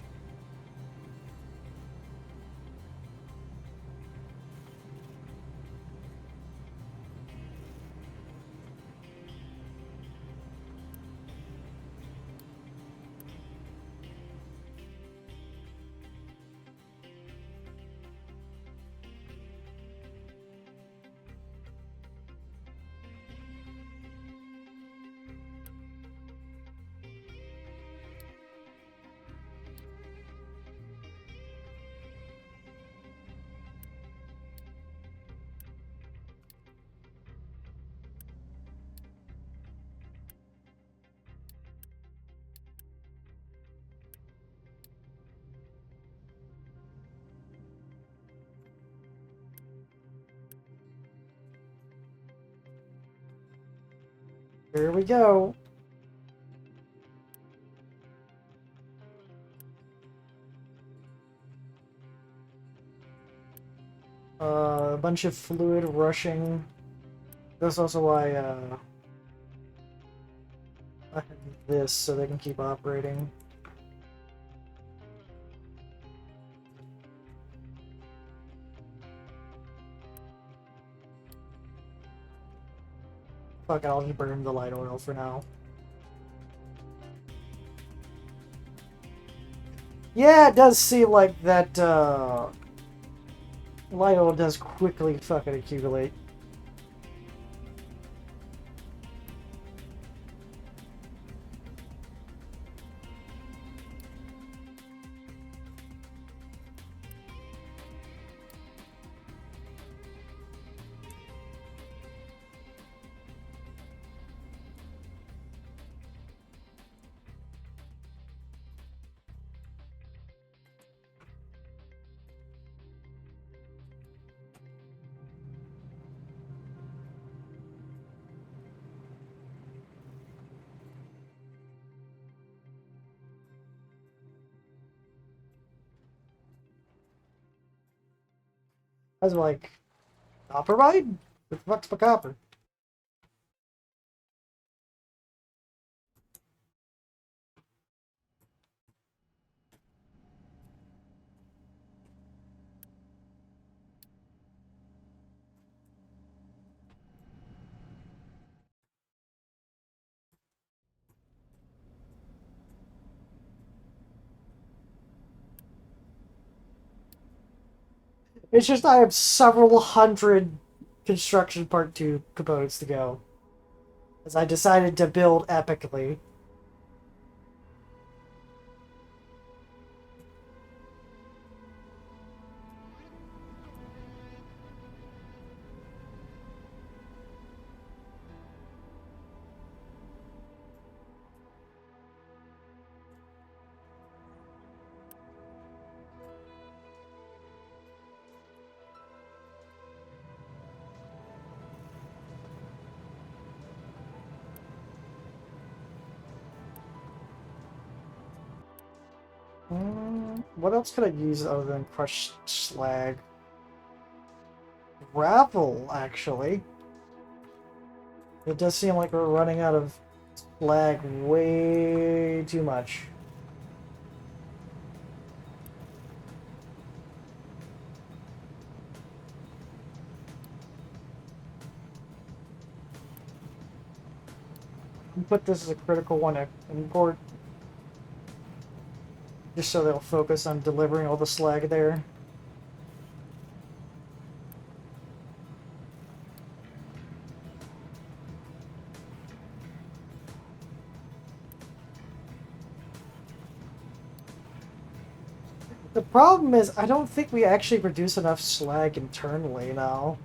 Here we go. A bunch of fluid rushing. That's also why, I have this so they can keep operating. Fuck it, I'll just burn the light oil for now. Yeah, it does seem like that light oil does quickly fucking accumulate. I was like, copper mine? What the fuck's the copper? It's just I have several hundred construction part 2 components to go. As I decided to build epically. What else could I use other than crushed slag? Gravel, actually. It does seem like we're running out of slag way too much. Put this as a critical one to import. Just so they'll focus on delivering all the slag there. The problem is, I don't think we actually produce enough slag internally now.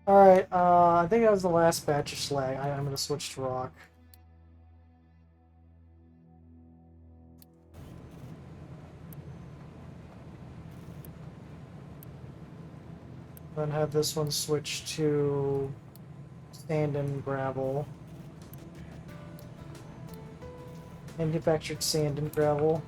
Alright, I think that was the last batch of slag. I'm gonna switch to rock. Then have this one switch to sand and gravel. Manufactured sand and gravel.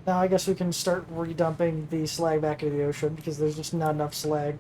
Now I guess we can start redumping the slag back into the ocean because there's just not enough slag.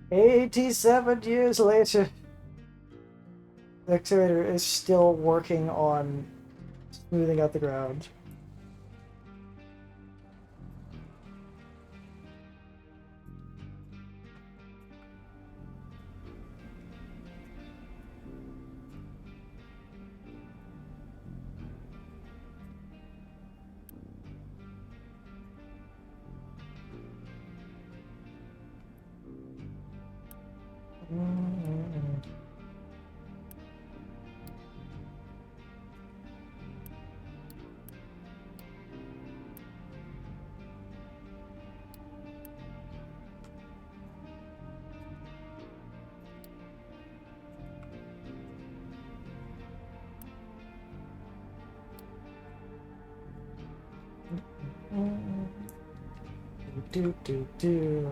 $87 later, the excavator is still working on smoothing out the ground. Do do do.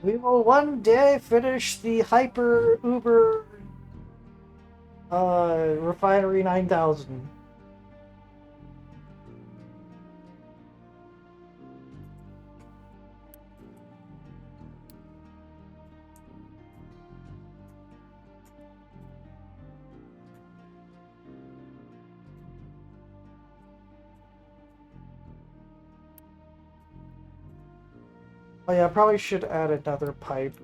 We will one day finish the Hyper Uber Refinery 9000. Oh yeah, I probably should add another pipe.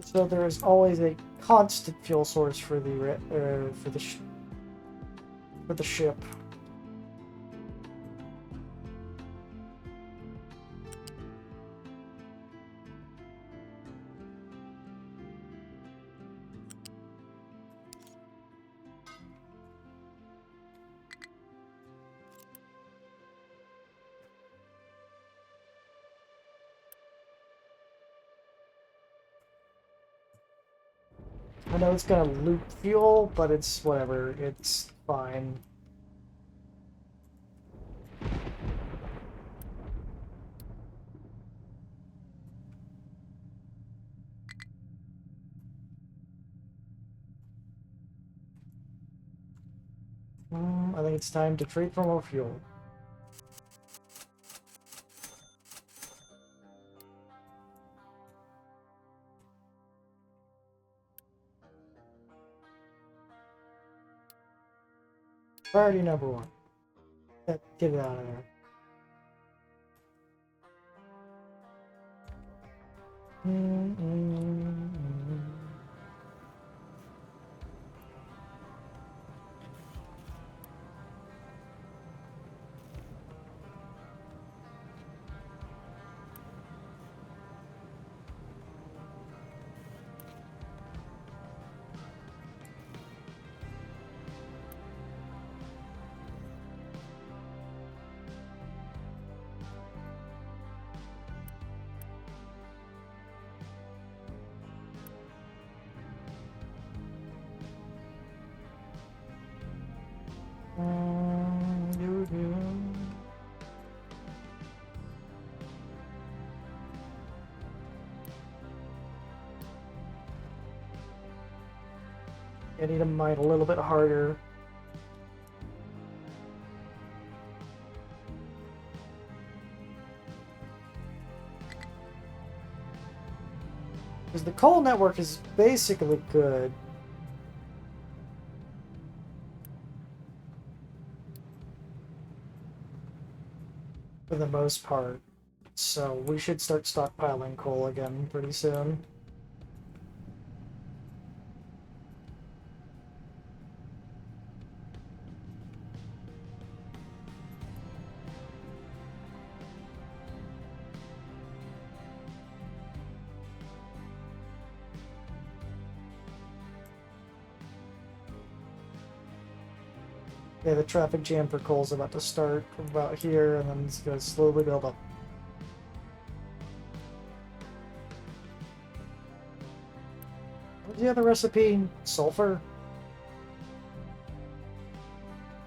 So there is always a constant fuel source for the ship. I know it's gonna loop fuel, but it's whatever. It's fine. I think it's time to trade for more fuel. Priority number one. Get it out of there. I need to mine a little bit harder. Because the coal network is basically good. For the most part. So we should start stockpiling coal again pretty soon. Yeah, the traffic jam for coal is about to start about here, and then it's going to slowly build up. What's the other recipe? Sulfur?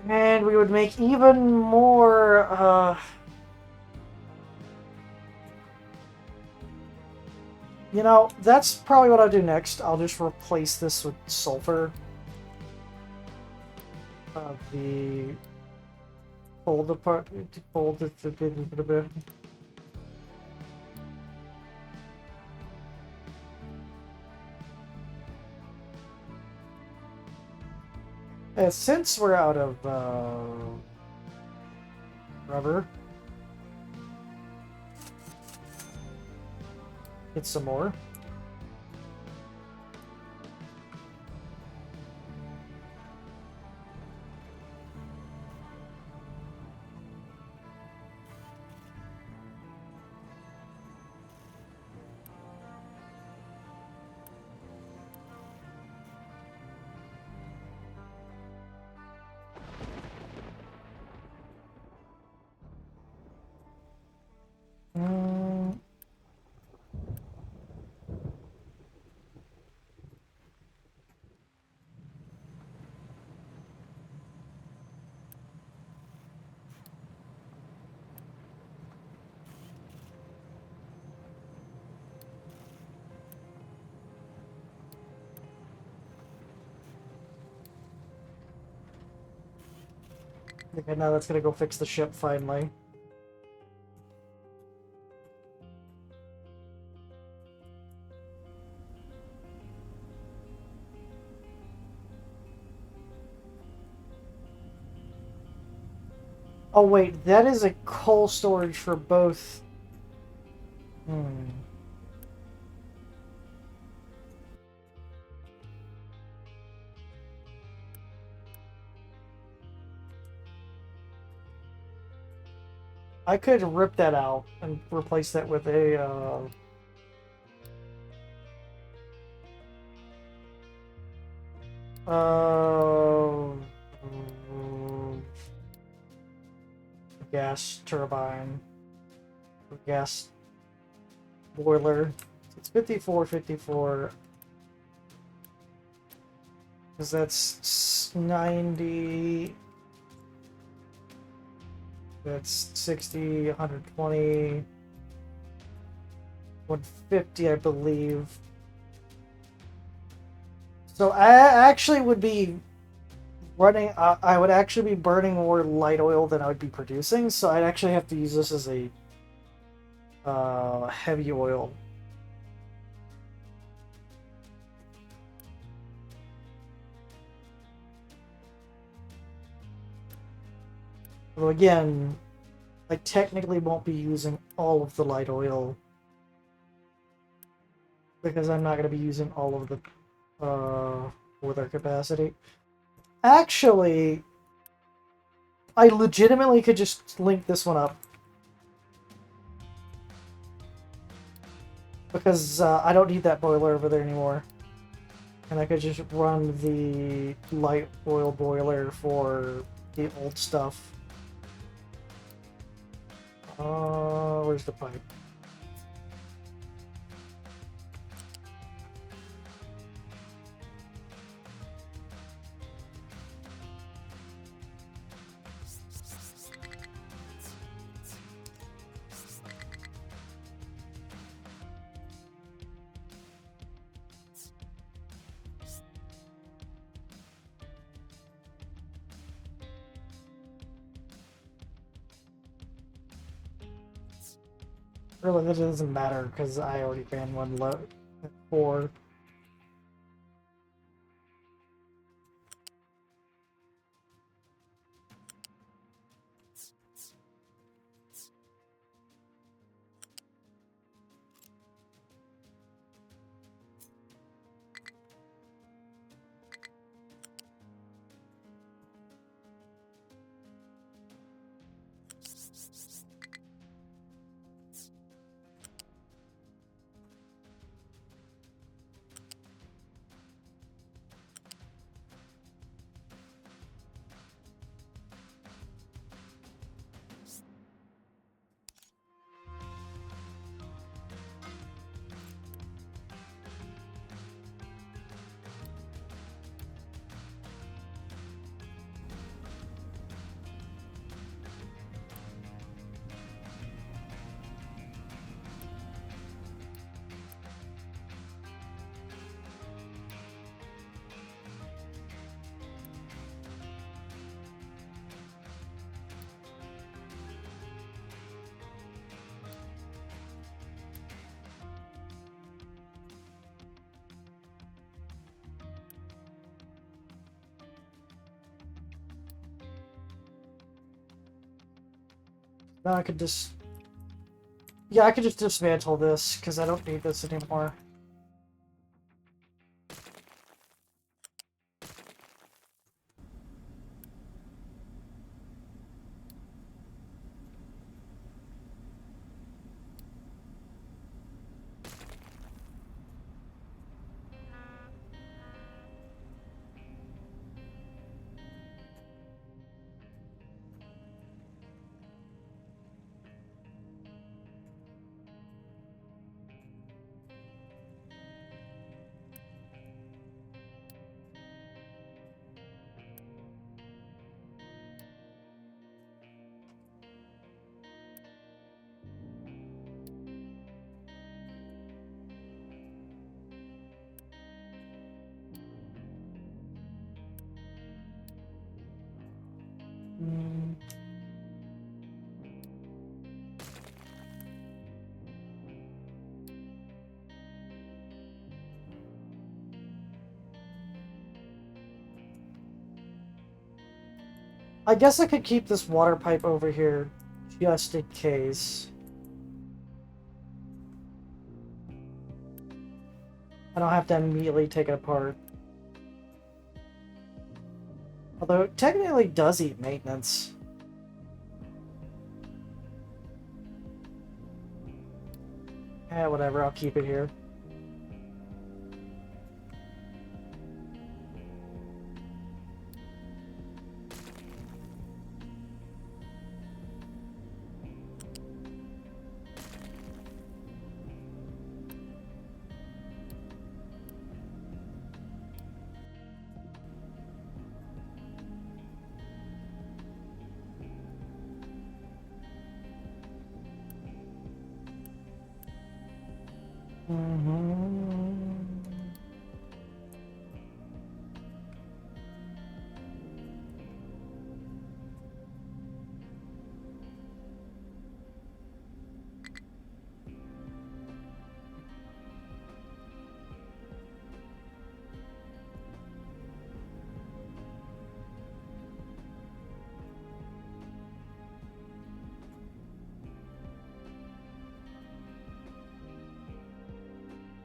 And we would make even more, you know, that's probably what I'll do next. I'll just replace this with sulfur. The fold apart, fold it a bit. Since we're out of rubber, get some more. Okay, now that's gonna go fix the ship finally. Oh wait, that is a coal storage for both. I could rip that out and replace that with a gas turbine, gas boiler. It's 54, because that's 90. That's 60, 120, 150, I believe. So I actually would be running, I would actually be burning more light oil than I would be producing, so I'd actually have to use this as a heavy oil. Although again, I technically won't be using all of the light oil because I'm not going to be using all of the weather capacity. Actually, I legitimately could just link this one up. Because I don't need that boiler over there anymore. And I could just run the light oil boiler for the old stuff. Where's the pipe? Really, that doesn't matter because I already ran one low at 4. Now I could just... Yeah, I could just dismantle this because I don't need this anymore. Mm. I guess I could keep this water pipe over here just in case. I don't have to immediately take it apart. Although it technically does eat maintenance. Whatever, I'll keep it here.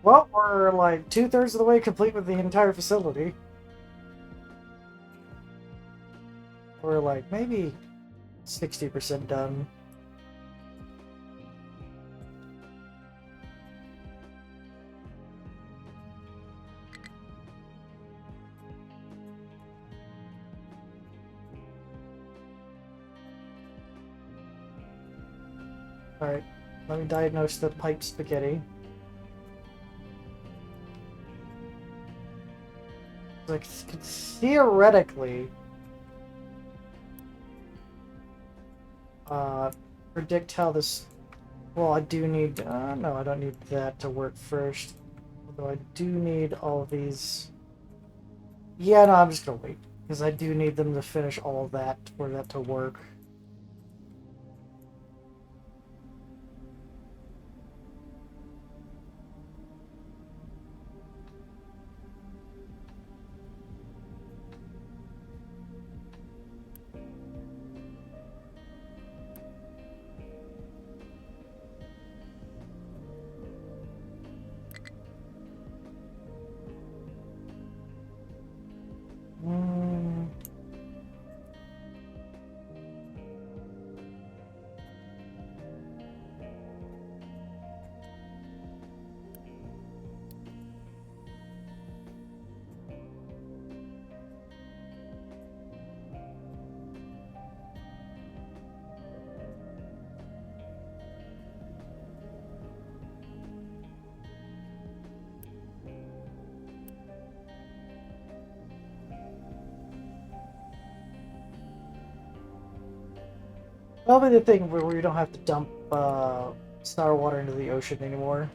Well, we're like 2/3 of the way complete with the entire facility. We're like maybe 60% done. Alright, let me diagnose the pipe spaghetti. Like, theoretically, predict how this... Well, I do need... no, I don't need that to work first. Although I do need all of these... Yeah, no, I'm just gonna wait. Because I do need them to finish all of that for that to work. Mm. That'll be the thing where we don't have to dump sour water into the ocean anymore.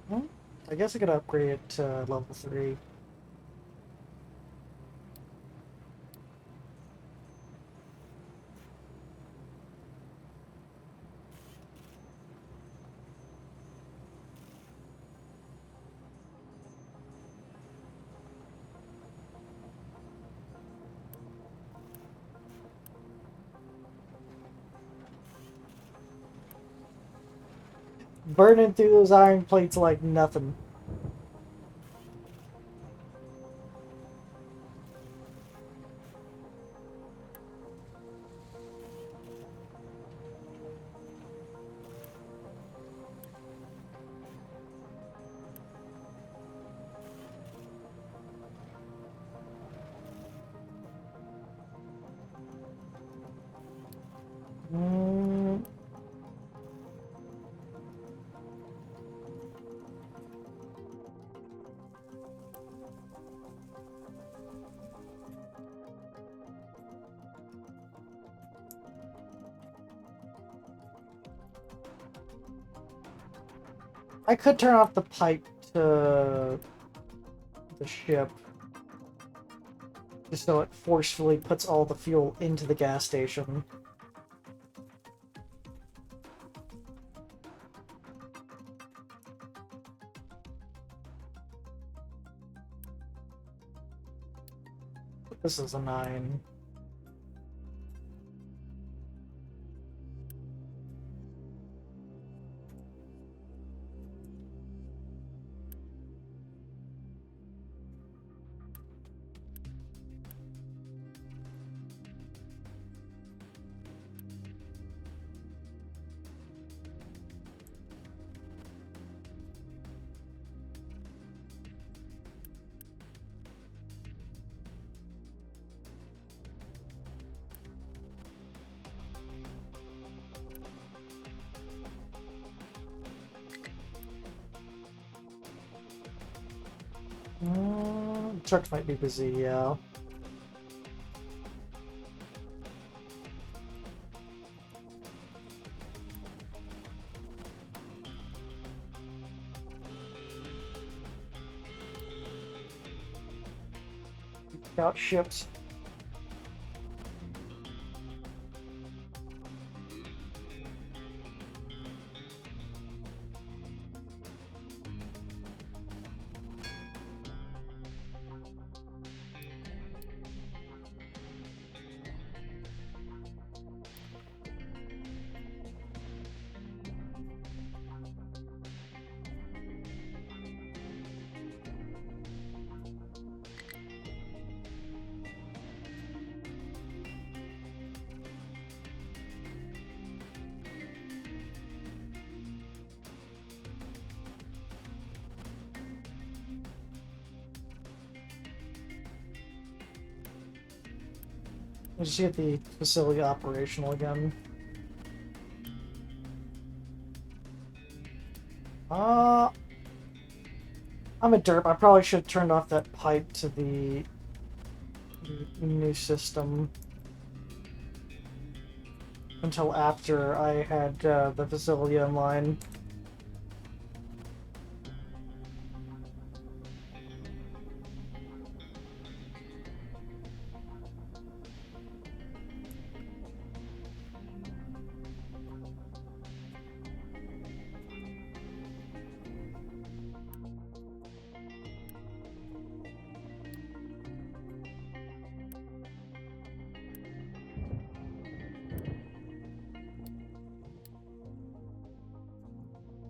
Hmm? I guess I could upgrade it to level 3. Burning through those iron plates like nothing. Mm, I could turn off the pipe to the ship, just so it forcefully puts all the fuel into the gas station. This is a 9. Trucks might be busy, yeah. Out ships. Let's get the facility operational again. I'm a derp. I probably should have turned off that pipe to the new system until after I had the facility online.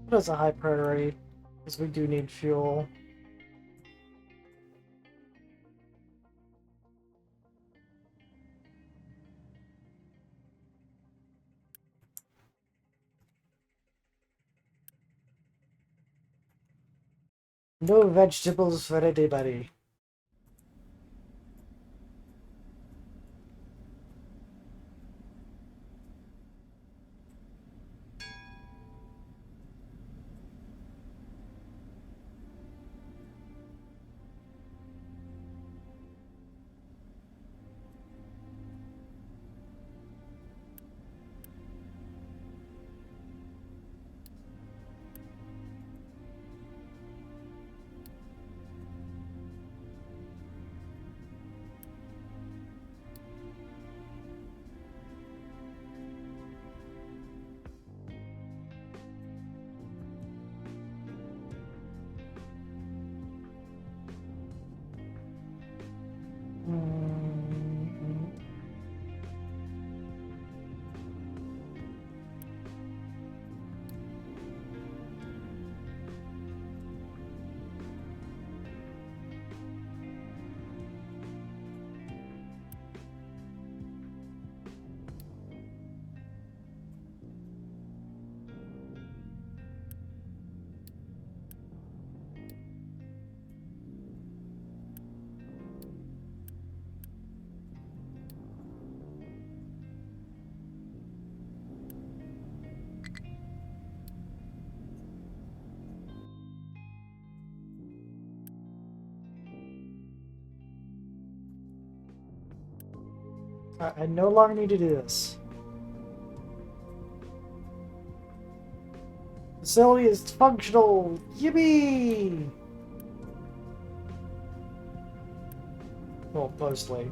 But it's a high priority, because we do need fuel. No vegetables for anybody. I no longer need to do this. Facility is functional! Yippee! Well, mostly.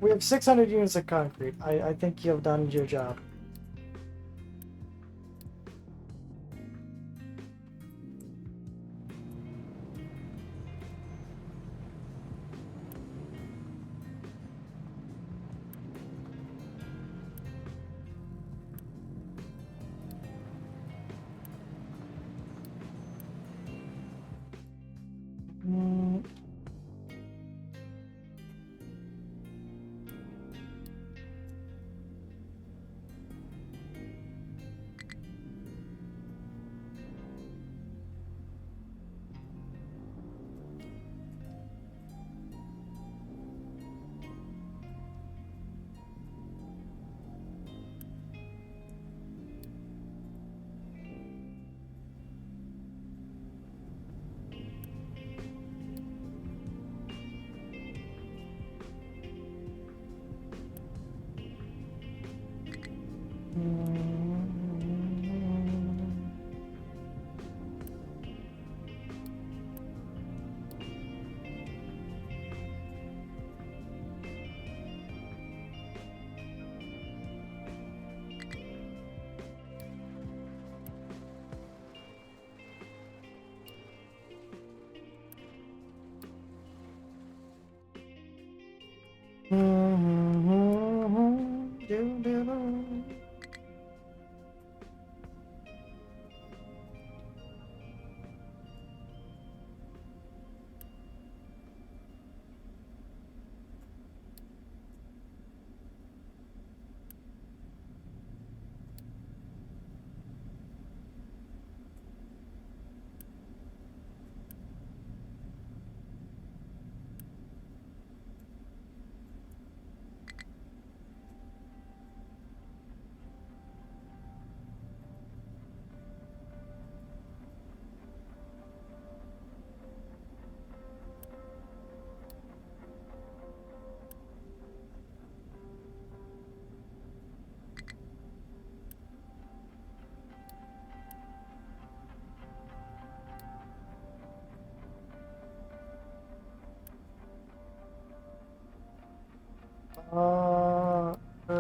We have 600 units of concrete. I think you have done your job. Mm,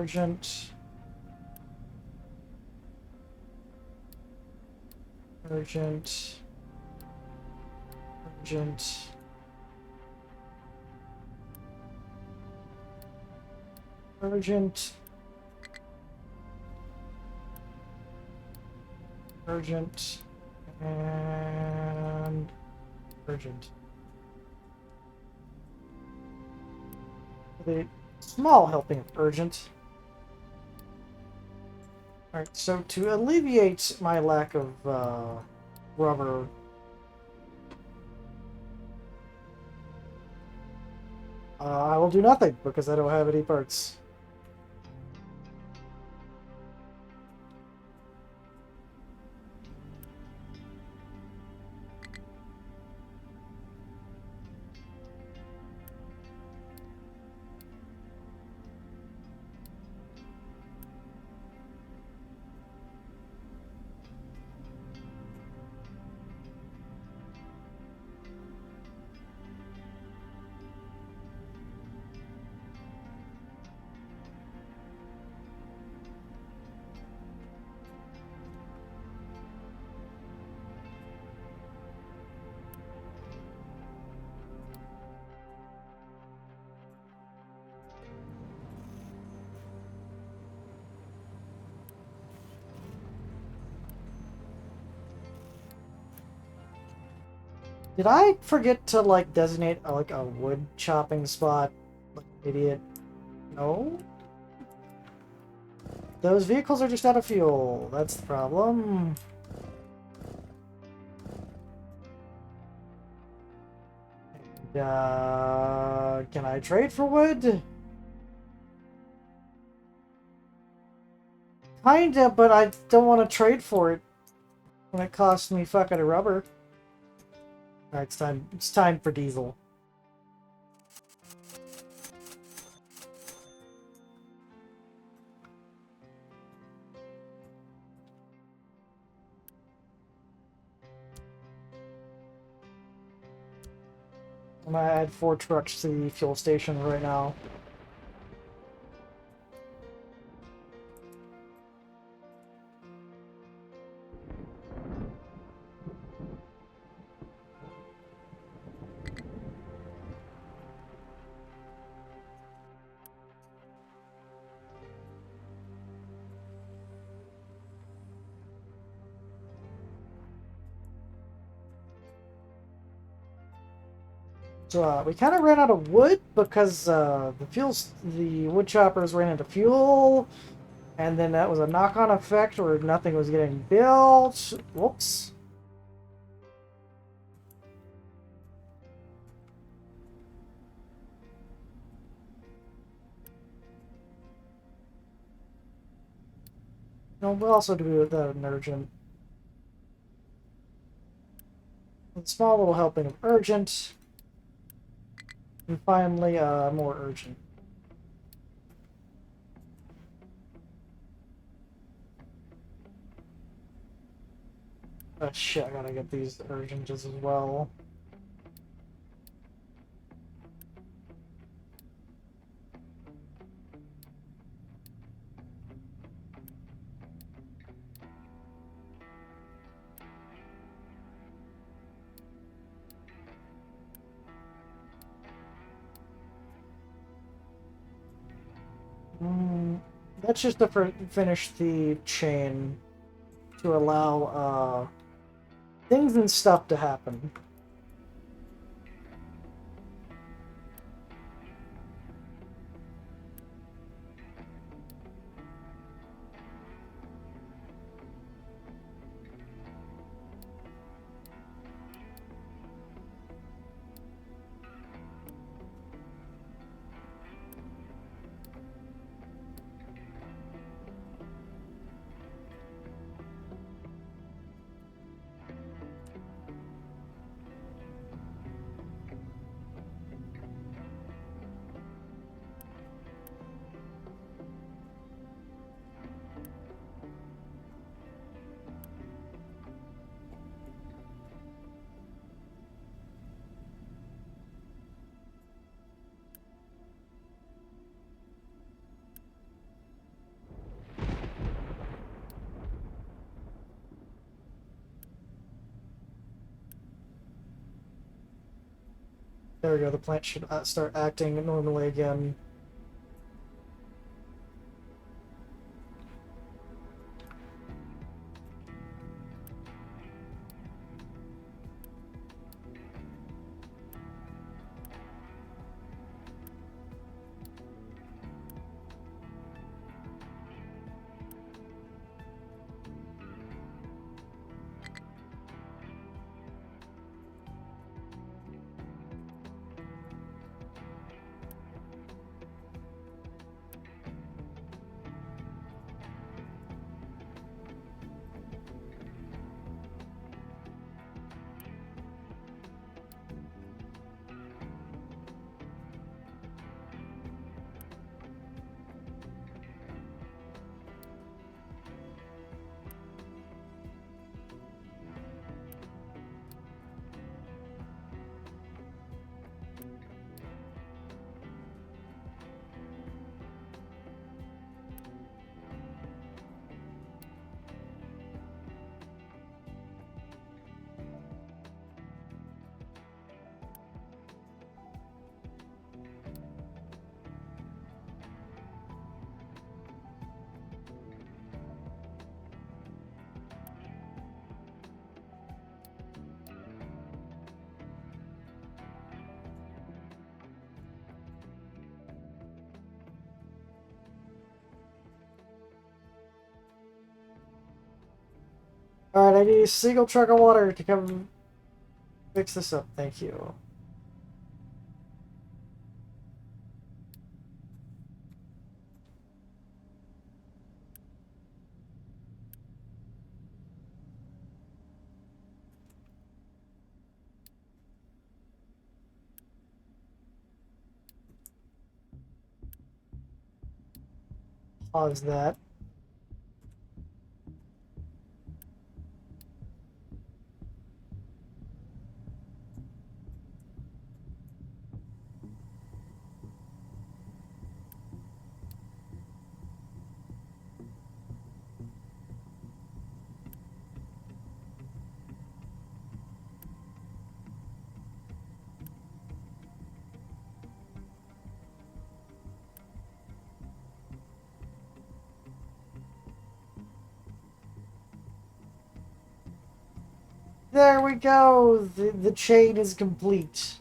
Urgent. Urgent. Urgent. Urgent. Urgent. And urgent. The small helping of urgent. Alright, so to alleviate my lack of rubber, I will do nothing because I don't have any parts. Did I forget to, like, designate, like, a wood chopping spot? Like an idiot. No? Those vehicles are just out of fuel. That's the problem. Can I trade for wood? Kinda, but I don't want to trade for it when it costs me fucking a rubber. Alright, it's time. It's time for diesel. I'm gonna add 4 trucks to the fuel station right now. So we kind of ran out of wood because the wood choppers ran into fuel, and then that was a knock-on effect where nothing was getting built. Whoops. No, we'll also do that an urgent. A small little helping of urgent. And finally, more urgent. Oh shit, I gotta get these urgent as well. That's just to finish the chain to allow things and stuff to happen. There we go. The plant should start acting normally again. Alright, I need a single truck of water to come fix this up. Thank you. Pause that. There we go! The chain is complete.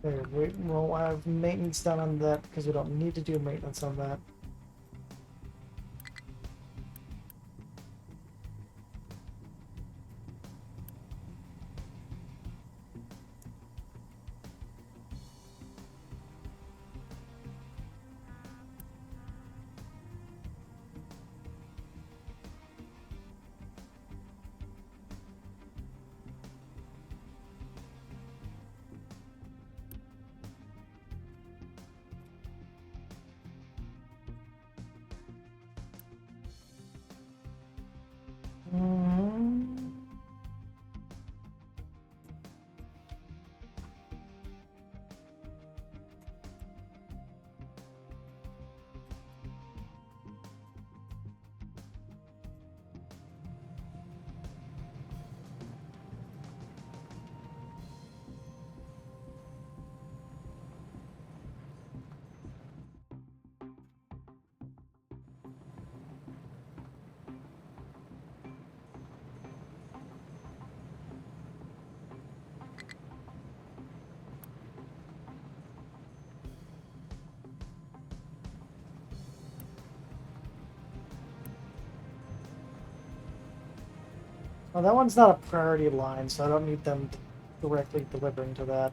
Okay, we won't have maintenance done on that because we don't need to do maintenance on that. Well, that one's not a priority line, so I don't need them directly delivering to that.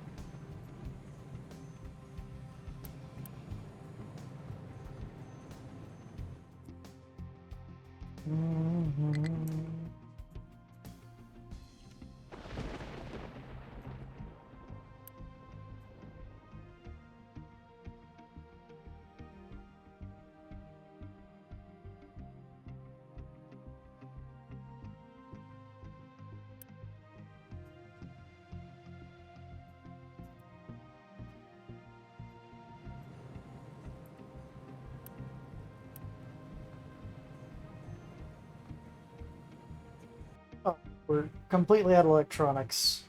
Oh, we're completely out of electronics.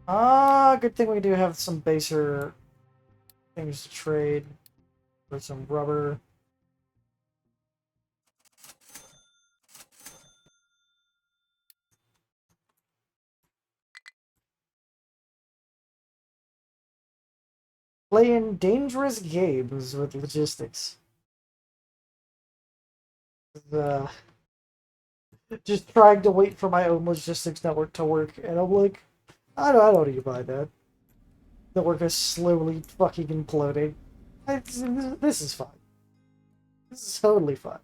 Ah, good thing we do have some baser things to trade for some rubber. Playing dangerous games with logistics. Uh, just trying to wait for my own logistics network to work, and I'm like, I don't need to buy that. The network is slowly fucking imploding. This is fine. This is totally fine.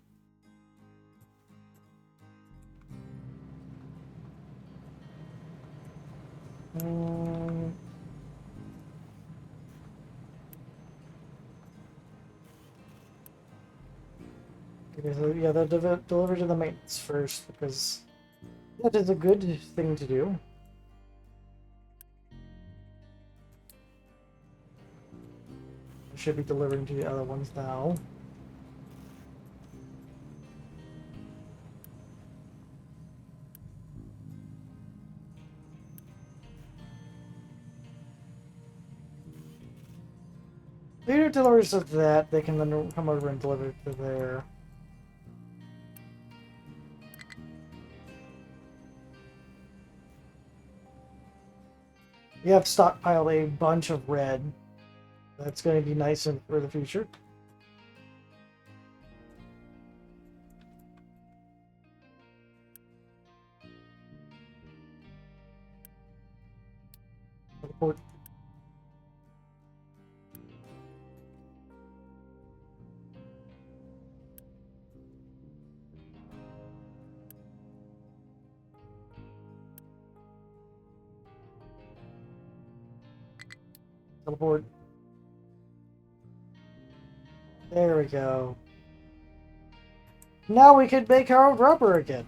Um, okay, so yeah, they'll deliver to the maintenance first because that is a good thing to do. I should be delivering to the other ones now. Later delivers of that, they can then come over and deliver it to there. We have stockpiled a bunch of red. That's going to be nice for the future. Teleport. Teleport. There we go. Now we can make our own rubber again.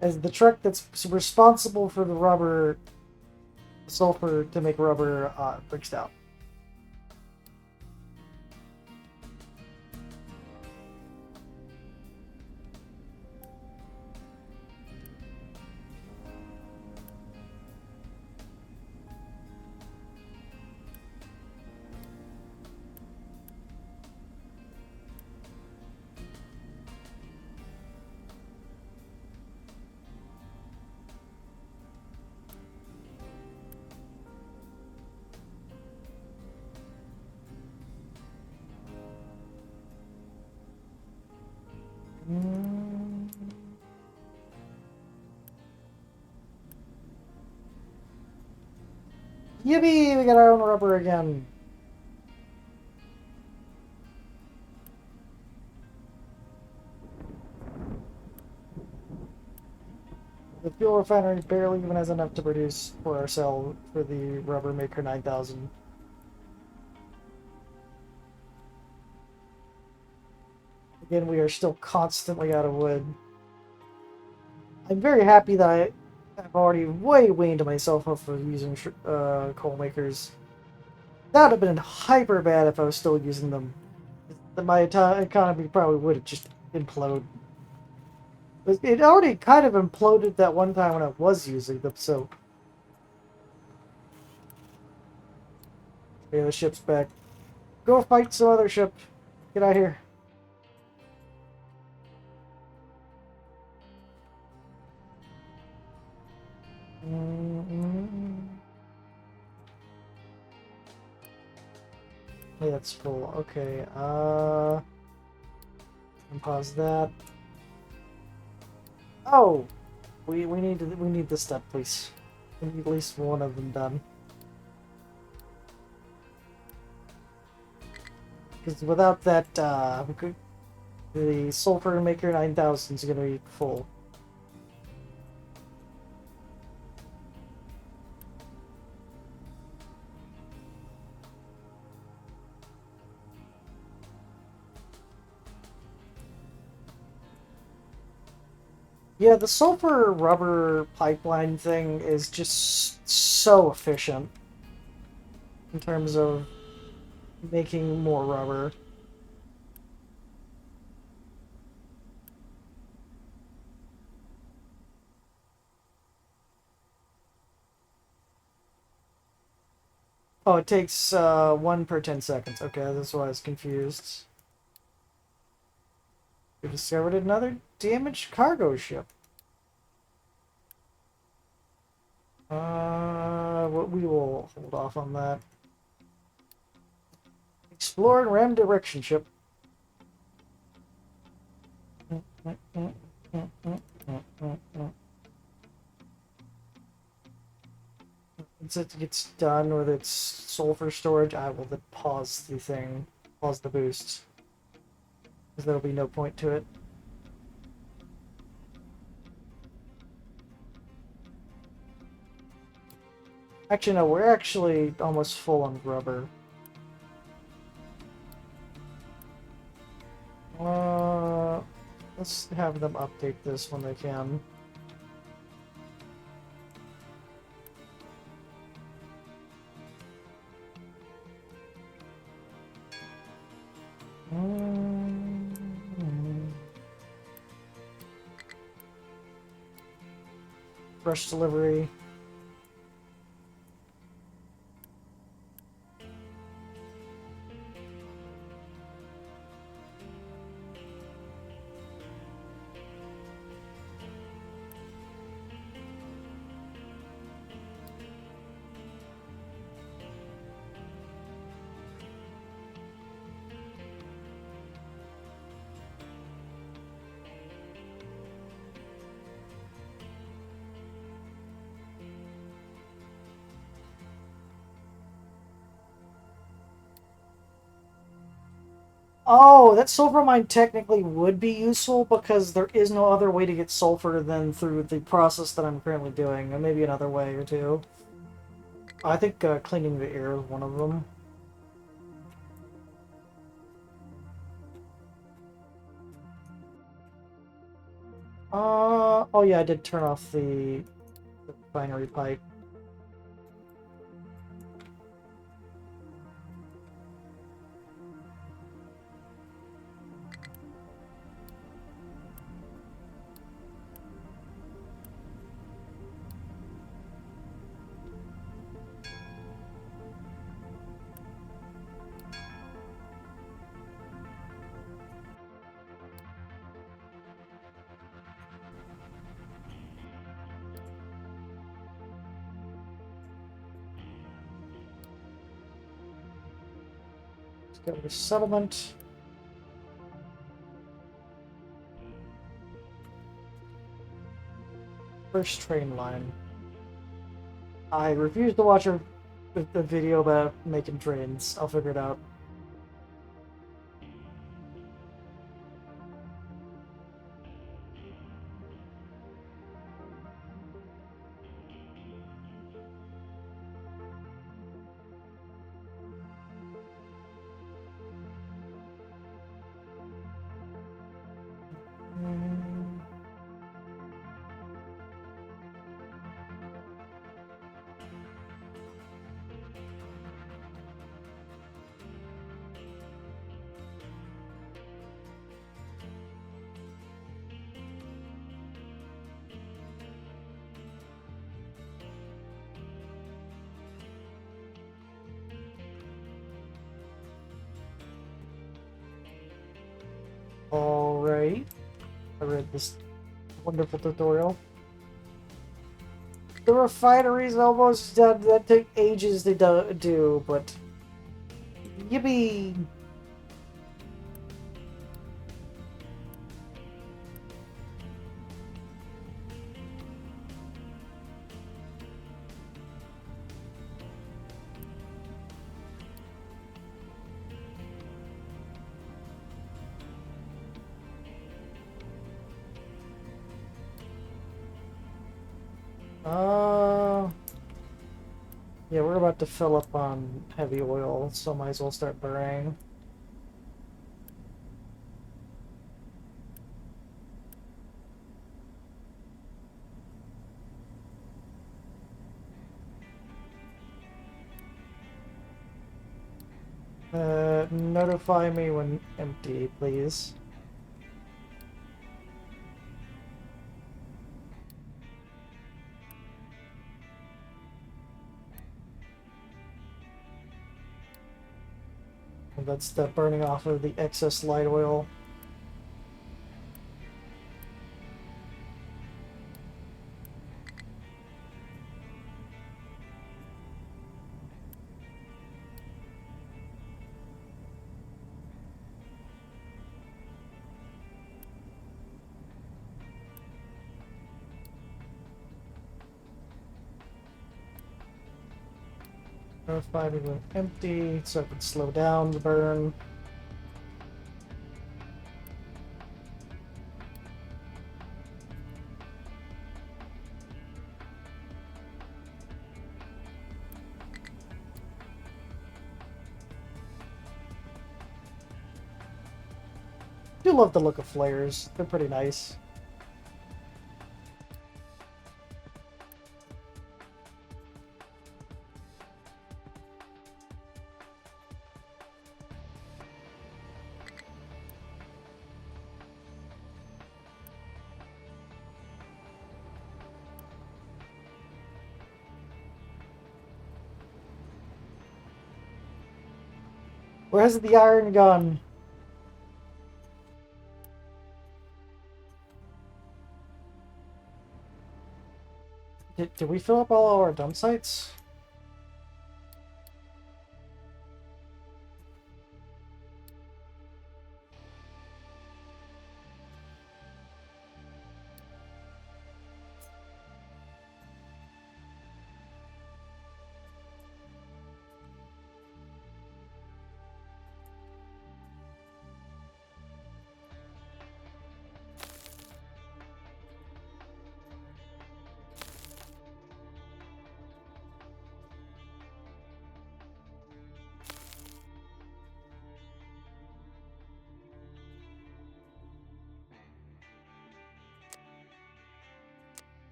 As the truck that's responsible for the rubber, sulfur to make rubber, breaks down. Yippee! We got our own rubber again. The fuel refinery barely even has enough to produce for our cell for the Rubber Maker 9000. Again, we are still constantly out of wood. I'm very happy that I've already way weaned myself off of using coal makers. That would have been hyper bad if I was still using them. My economy probably would have just imploded. It already kind of imploded that one time when I was using them, so... Okay, the ship's back. Go fight some other ship. Get out of here. Hey, that's full. Okay, and pause that. Oh! We need this done, please. We need at least one of them done. Because without that, the Sulfur Maker 9000 is going to be full. Yeah, the sulfur rubber pipeline thing is just so efficient in terms of making more rubber. Oh, it takes 1 per 10 seconds. Okay, that's why I was confused. We discovered another damaged cargo ship. We will hold off on that. Explore and ram direction ship. Once it gets done with its sulfur storage, I will then pause the thing, pause the boost, because there'll be no point to it. Actually, no, we're actually almost full on rubber. Let's have them update this when they can. Rush delivery. Oh, that sulfur mine technically would be useful because there is no other way to get sulfur than through the process that I'm currently doing, and maybe another way or two. I think cleaning the air is one of them. Oh yeah, I did turn off the binary pipe. Let's go to settlement. First train line. I refuse to watch a video about making trains. I'll figure it out. Alright. I read this wonderful tutorial. The refinery's almost done. That took ages to do, but Yippee! Yeah, we're about to fill up on heavy oil, so might as well start burning. Notify me when empty, please. And that's the burning off of the excess light oil. Notify me when empty, so I can slow down the burn. I do love the look of flares. They're pretty nice. Where's the iron gun? Did we fill up all our dump sites?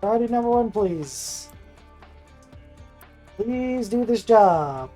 Priority number one, please. Please do this job.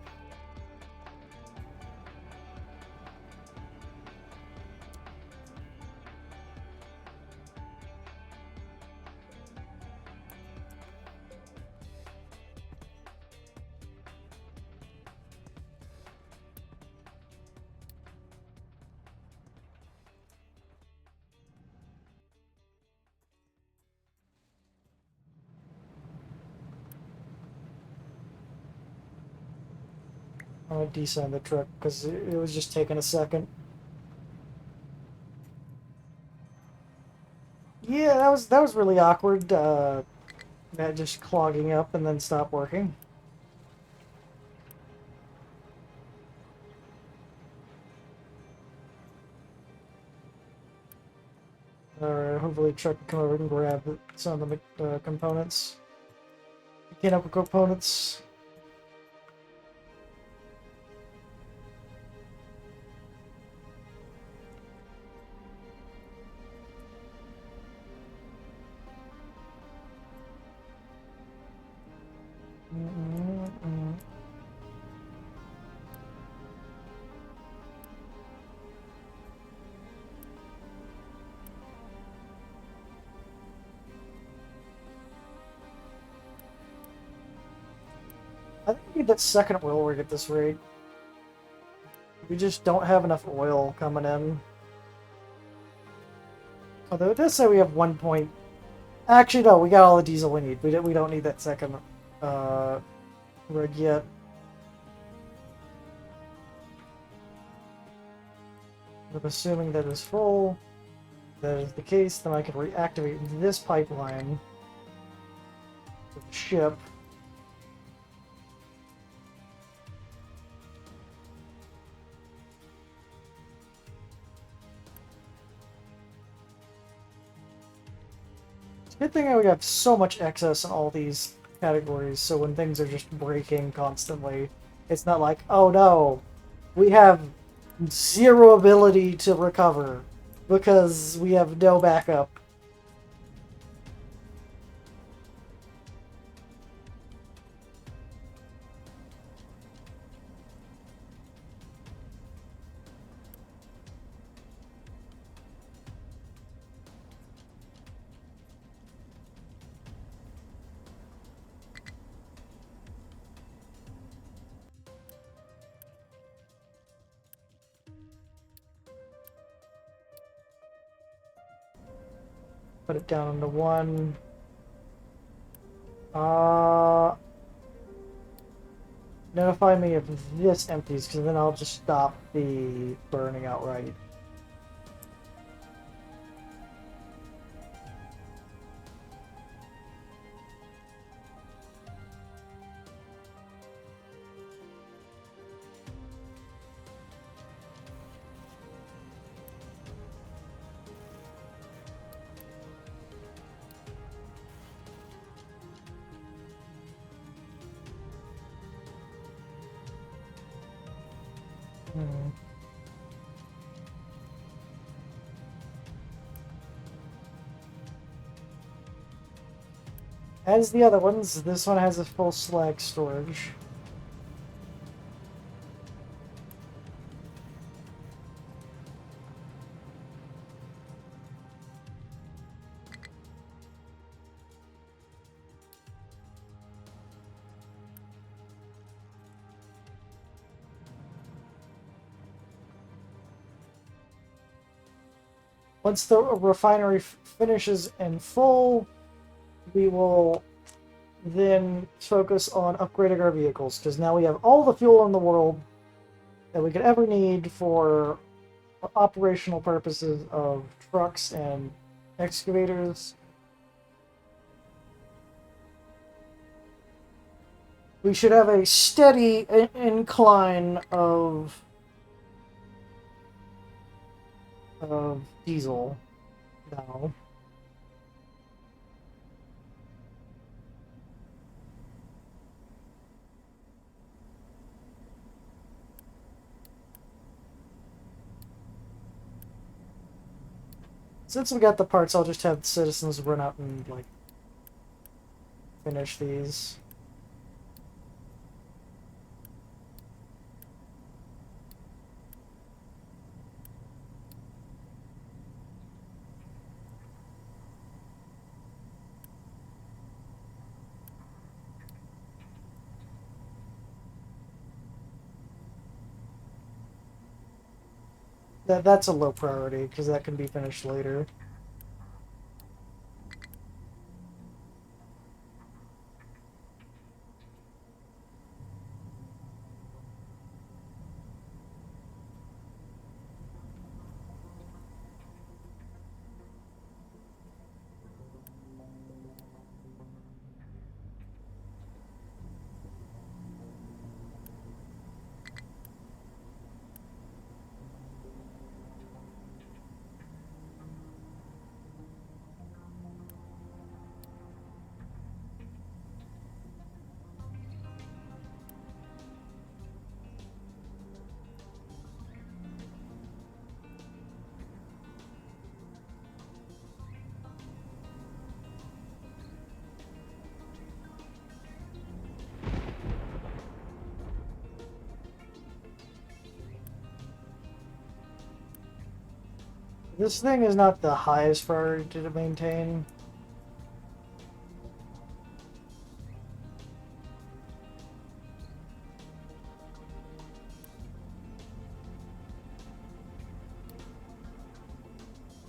I'm gonna descend the truck because it was just taking a second. Yeah, that was really awkward. That just clogging up and then stop working. Hopefully, truck can come over and grab some of the components, mechanical components. I think we need that second oil rig at this rate. We just don't have enough oil coming in. Although it does say we have 1 point... Actually, no, we got all the diesel we need. We don't need that second rig yet. I'm assuming that is full. If that is the case, then I can reactivate this pipeline to the ship. It's a good thing that we have so much excess in all these categories, so when things are just breaking constantly, it's not like, oh no, we have zero ability to recover because we have no backup. Put it down into 1. Notify me if this empties, because then I'll just stop the burning outright. As the other ones, this one has a full slag storage. Once the refinery finishes in full, we will then focus on upgrading our vehicles, because now we have all the fuel in the world that we could ever need for operational purposes of trucks and excavators. We should have a steady incline of diesel now. Since we got the parts, I'll just have the citizens run out and, like, finish these. That's a low priority, because that can be finished later. This thing is not the highest priority to maintain.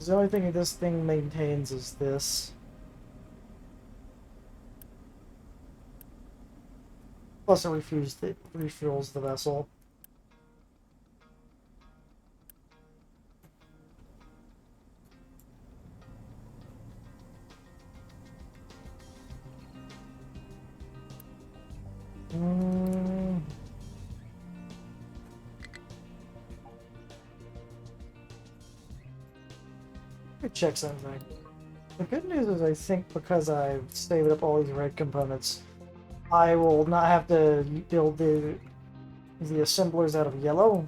The only thing this thing maintains is this. Plus it refuels the vessel. Let me check something. The good news is I think because I've saved up all these red components, I will not have to build the assemblers out of yellow.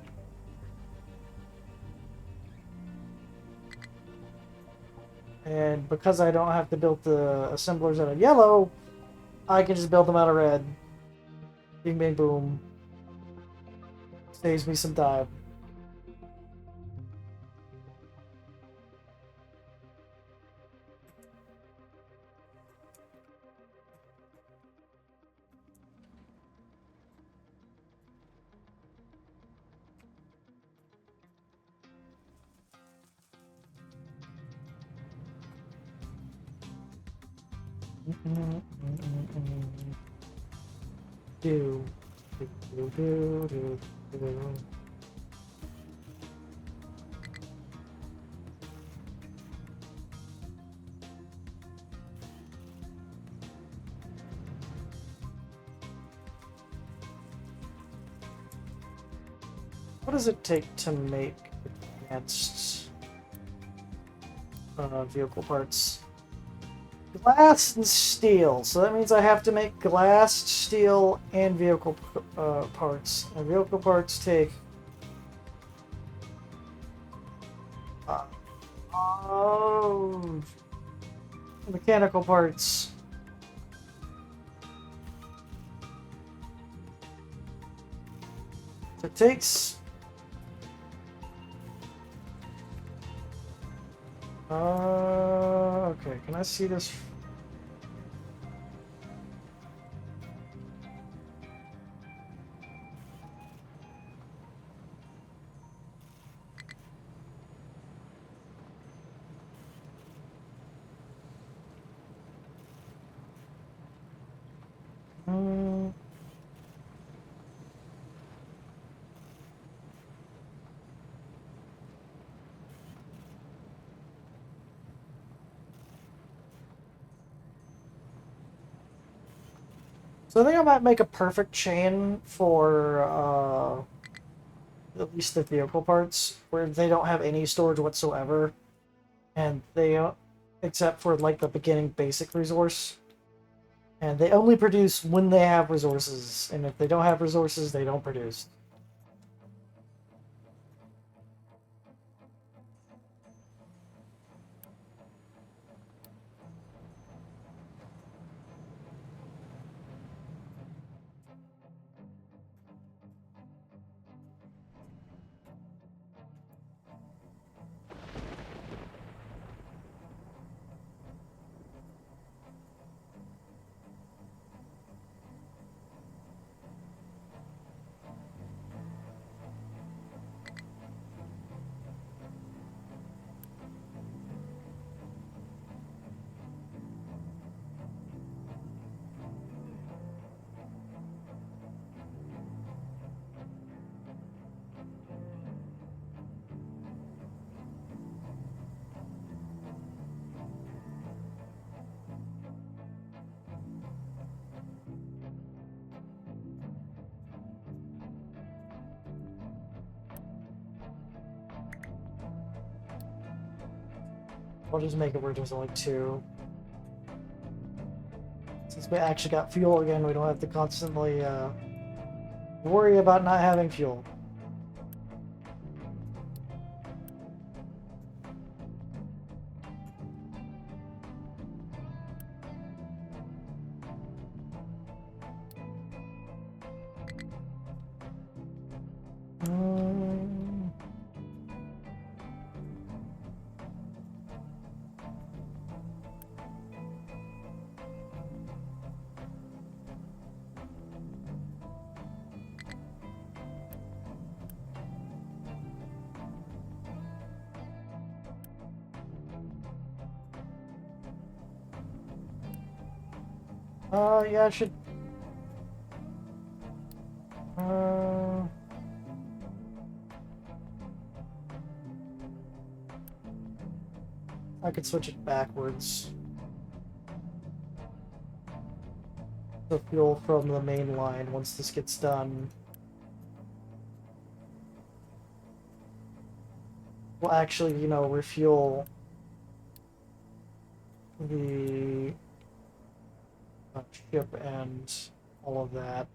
And because I don't have to build the assemblers out of yellow, I can just build them out of red. Bing, bang, boom. Saves me some time. Do, do, do, do, do. What does it take to make advanced vehicle parts? Glass and steel. So that means I have to make glass, steel, and vehicle parts. And vehicle parts take... oh... mechanical parts. So it takes... okay, can I see this? So I think I might make a perfect chain for at least the vehicle parts, where they don't have any storage whatsoever, and they except for like the beginning basic resource, and they only produce when they have resources, and if they don't have resources, they don't produce. I'll just make it where there's only two. Since we actually got fuel again, we don't have to constantly worry about not having fuel. Yeah, I should... Uh... I could switch it backwards. The fuel from the main line once this gets done. We'll actually, you know, refuel the ship and all of that.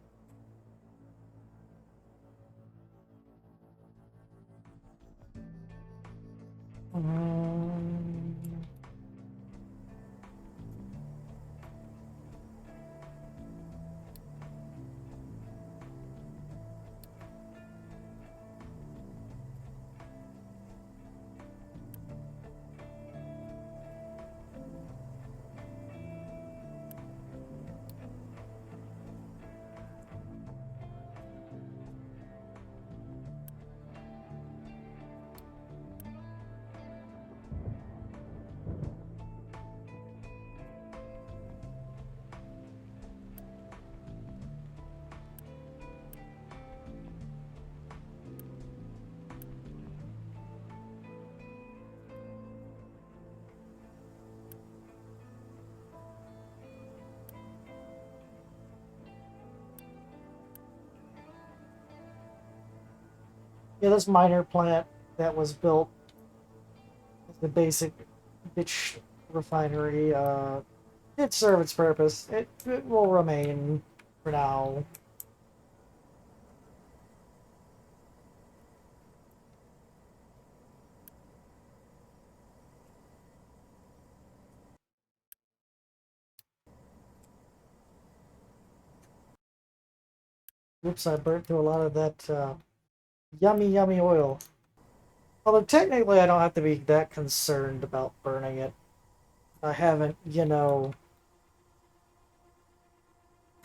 Yeah, this minor plant that was built, the basic bitch refinery, it served its purpose. It will remain for now. Whoops, I burnt through a lot of that yummy, yummy oil. Although technically I don't have to be that concerned about burning it. I haven't, you know,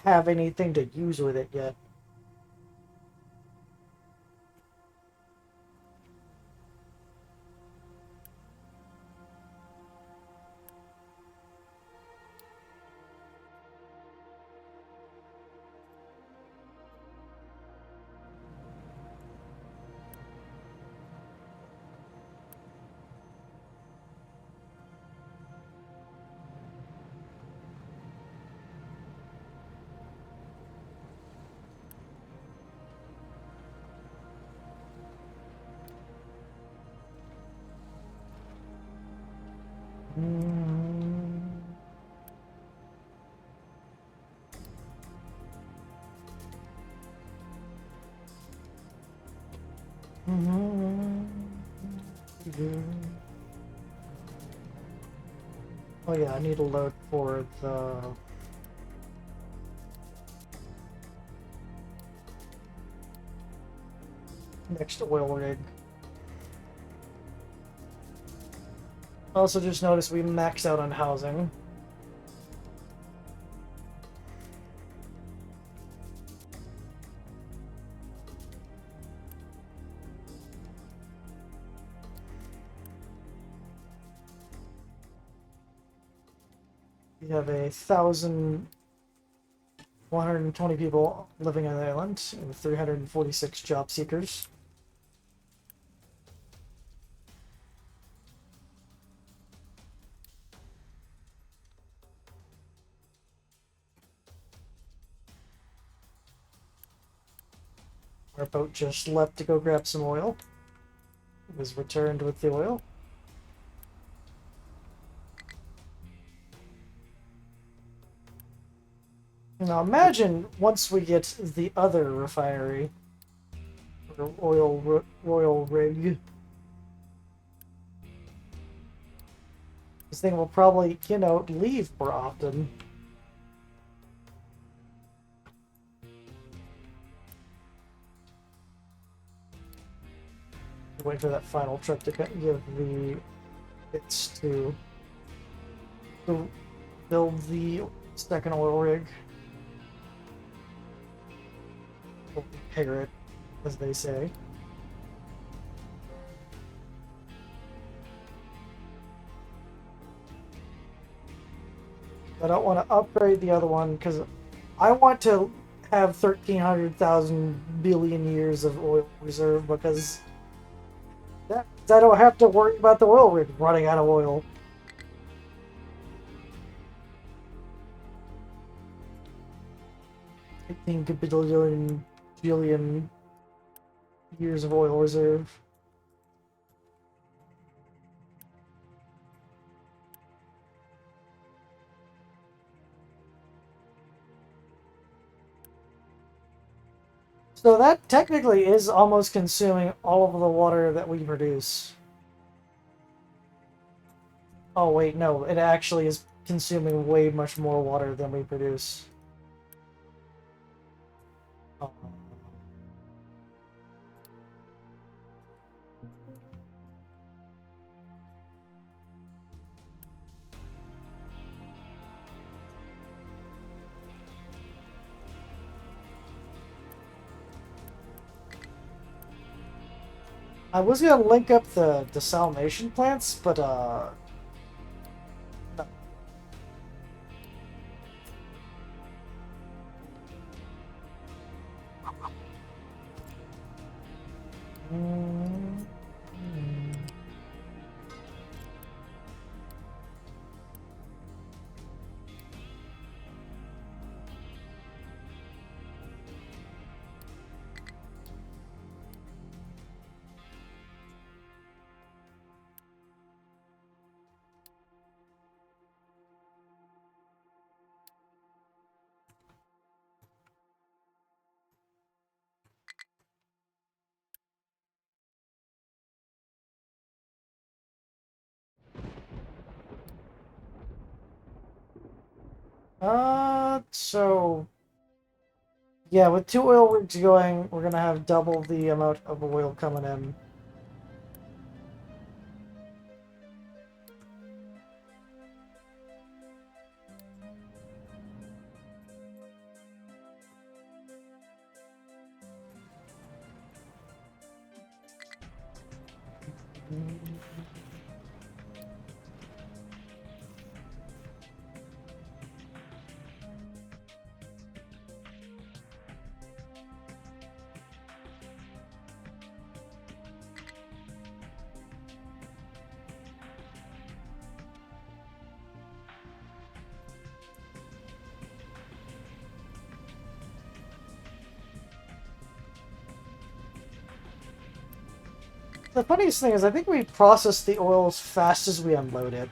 have anything to use with it yet. Oh yeah, I need a load for the next oil rig. Also just noticed we maxed out on housing. We have 1,120 people living on the island and 346 job seekers. Our boat just left to go grab some oil. It was returned with the oil. Now imagine once we get the other refinery, or oil rig, this thing will probably, you know, leave more often. Wait for that final truck to give the bits to build the second oil rig. Or repair it, as they say. I don't want to upgrade the other one because I want to have 1,300,000 billion years of oil reserve because that means I don't have to worry about the oil rig running out of oil. I think a billion years of oil reserve. So that technically is almost consuming all of the water that we produce. Oh wait, no, it actually is consuming way much more water than we produce. Oh. I was gonna link up the desalination plants, but no. Mm, mm. So yeah, with 2 oil rigs going, we're gonna have double the amount of oil coming in. The funniest thing is, I think we process the oil as fast as we unload it.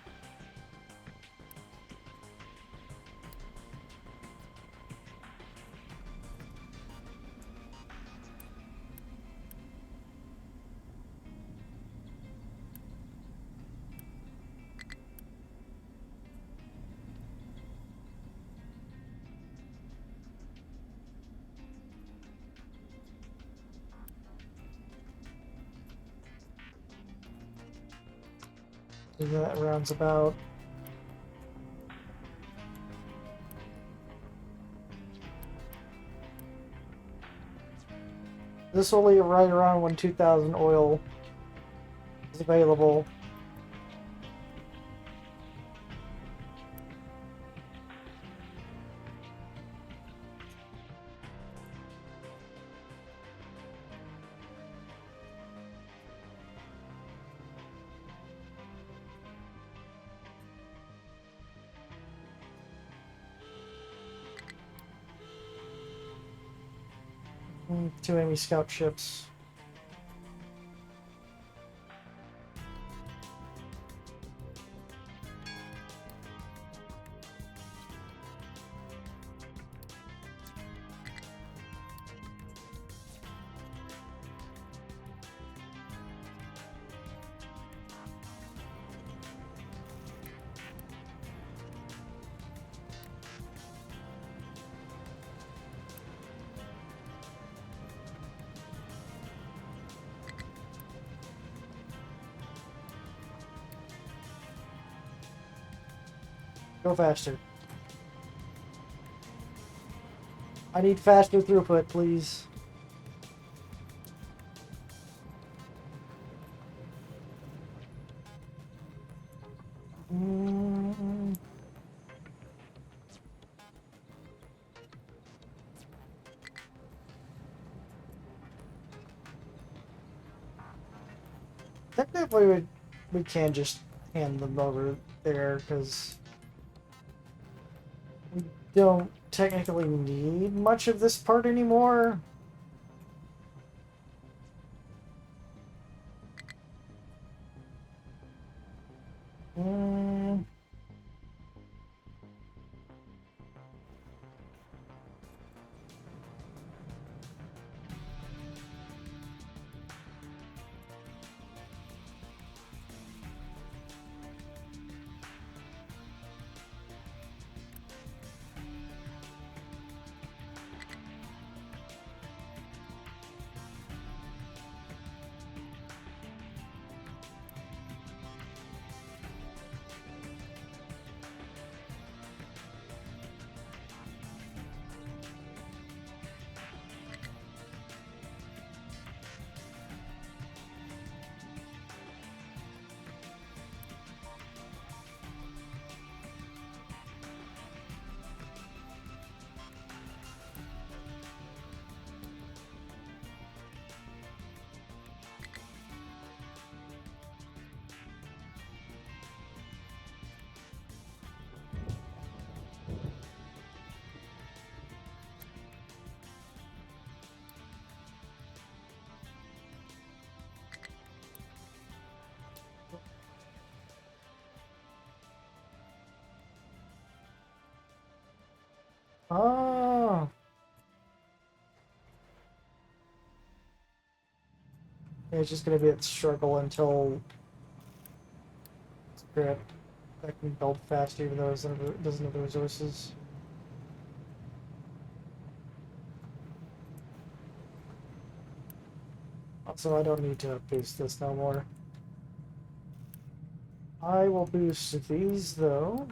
So that rounds about. This will be right around when 2,000 oil is available. Two enemy scout ships. Go faster. I need faster throughput, please. technically we can just hand them over there because we don't technically need much of this part anymore. Mm. Oh. It's just gonna be a struggle until Spirit that can build faster even though it doesn't have the resources. Also, I don't need to boost this no more. I will boost these though.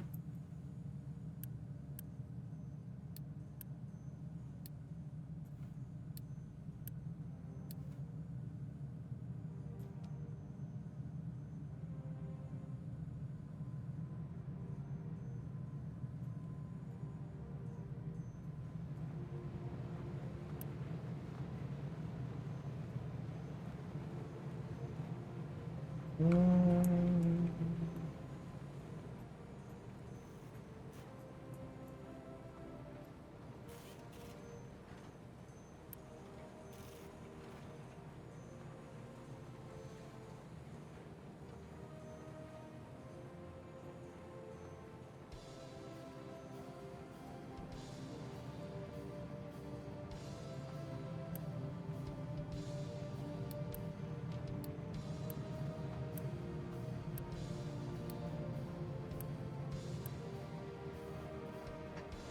Mm.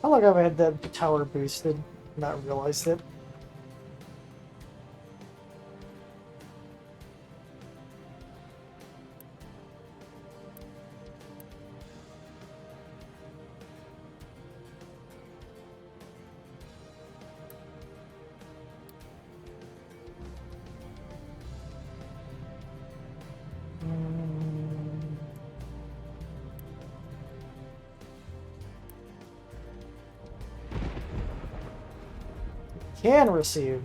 How long have I had that tower boosted? Not realized it. Mm. Can receive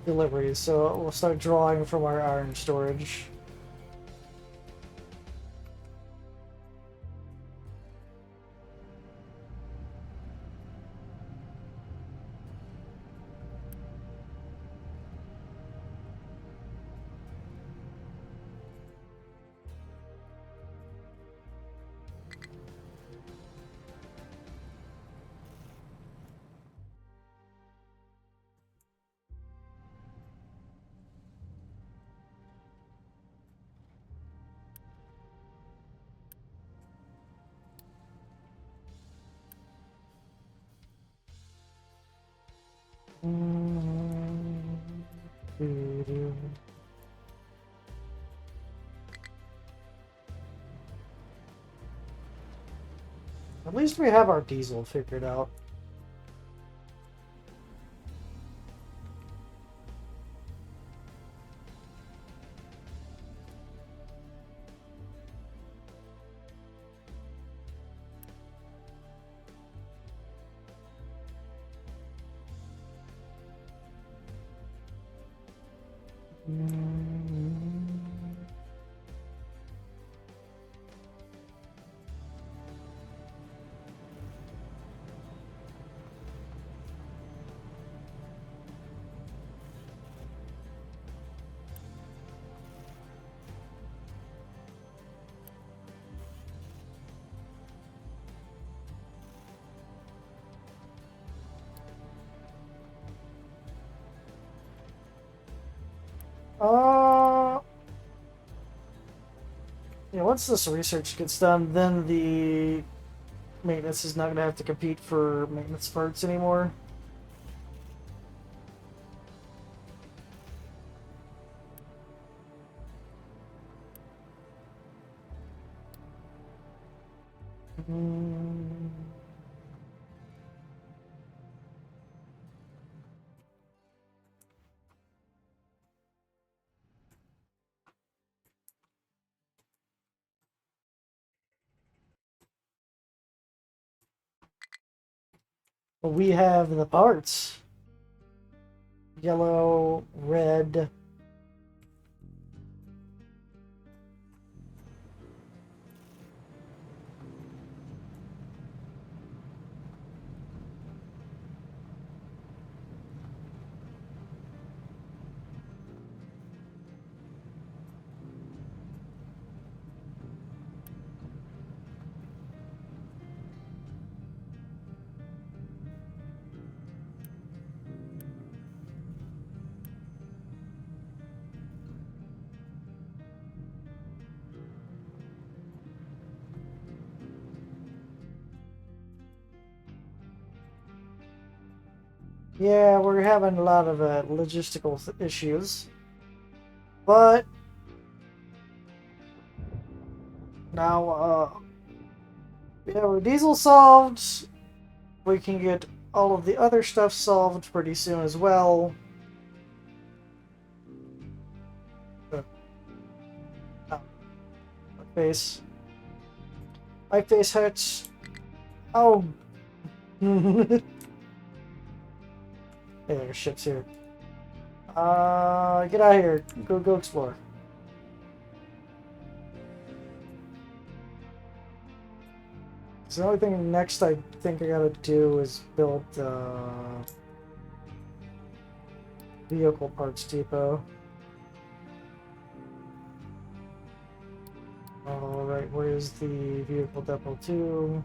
deliveries, so we'll start drawing from our iron storage. Mm. Doo-doo. At least we have our diesel figured out. Mm. Yeah, once this research gets done, then the maintenance is not going to have to compete for maintenance parts anymore. Mm. But we have the parts. Yellow, red. Yeah, we're having a lot of logistical issues. But now, we have our diesel solved. We can get all of the other stuff solved pretty soon as well. My face. My face hurts. Oh. Hey, there's ships here. Get out of here. Go explore. So the only thing next I think I gotta do is build vehicle parts depot. Alright, where's the vehicle depot 2?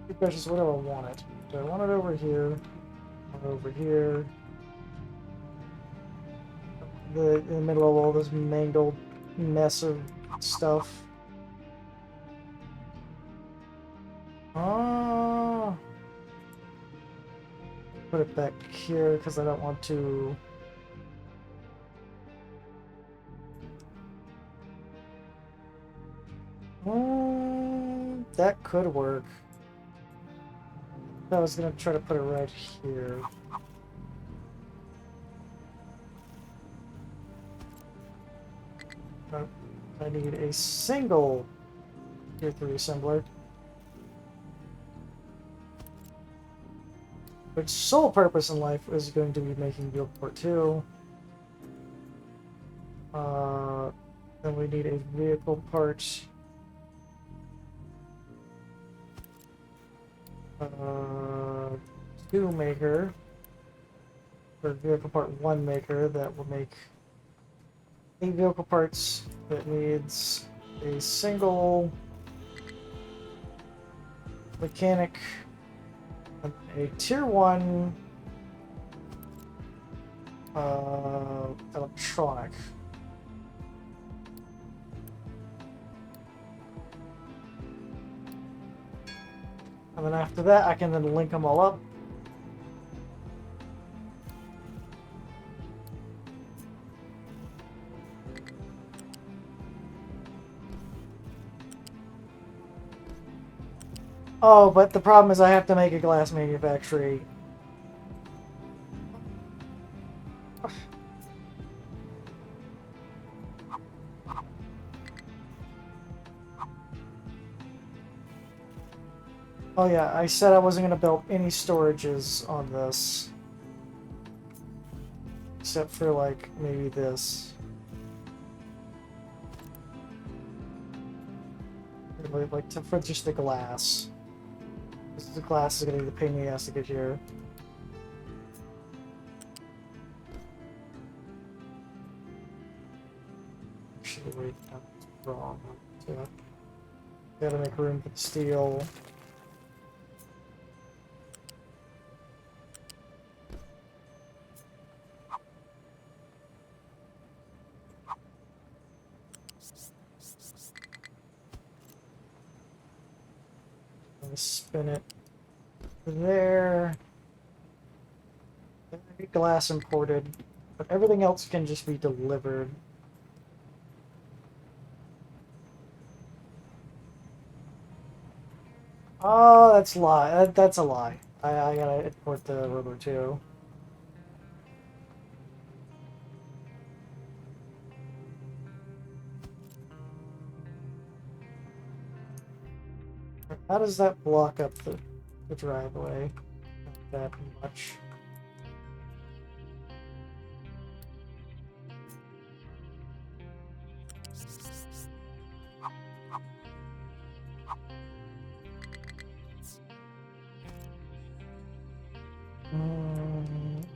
Good question is, where do I want it? Do I want it over here? Over here? In the middle of all this mangled mess of stuff. Ah, put it back here because I don't want to. That could work. I was gonna try to put it right here. I need a single Tier 3 assembler. Its sole purpose in life is going to be making Vehicle Port 2. Then we need a vehicle part. Uh, 2 maker. Or vehicle part 1 maker that will make 8 vehicle parts. That needs a single mechanic and a tier 1 electronic. And then after that, I can then link them all up. Oh, but the problem is I have to make a glass manufactory. Oh yeah, I said I wasn't going to build any storages on this. Except for, like, maybe this. Like, for just the glass. Because the glass is going to be the pain in the ass to get here. Actually, wait, that's wrong. So, gotta make room for the steel. gonna spin it there. Glass imported, but everything else can just be delivered. Oh, that's a lie. That's a lie. I gotta import the rubber too. How does that block up the driveway? Not that much.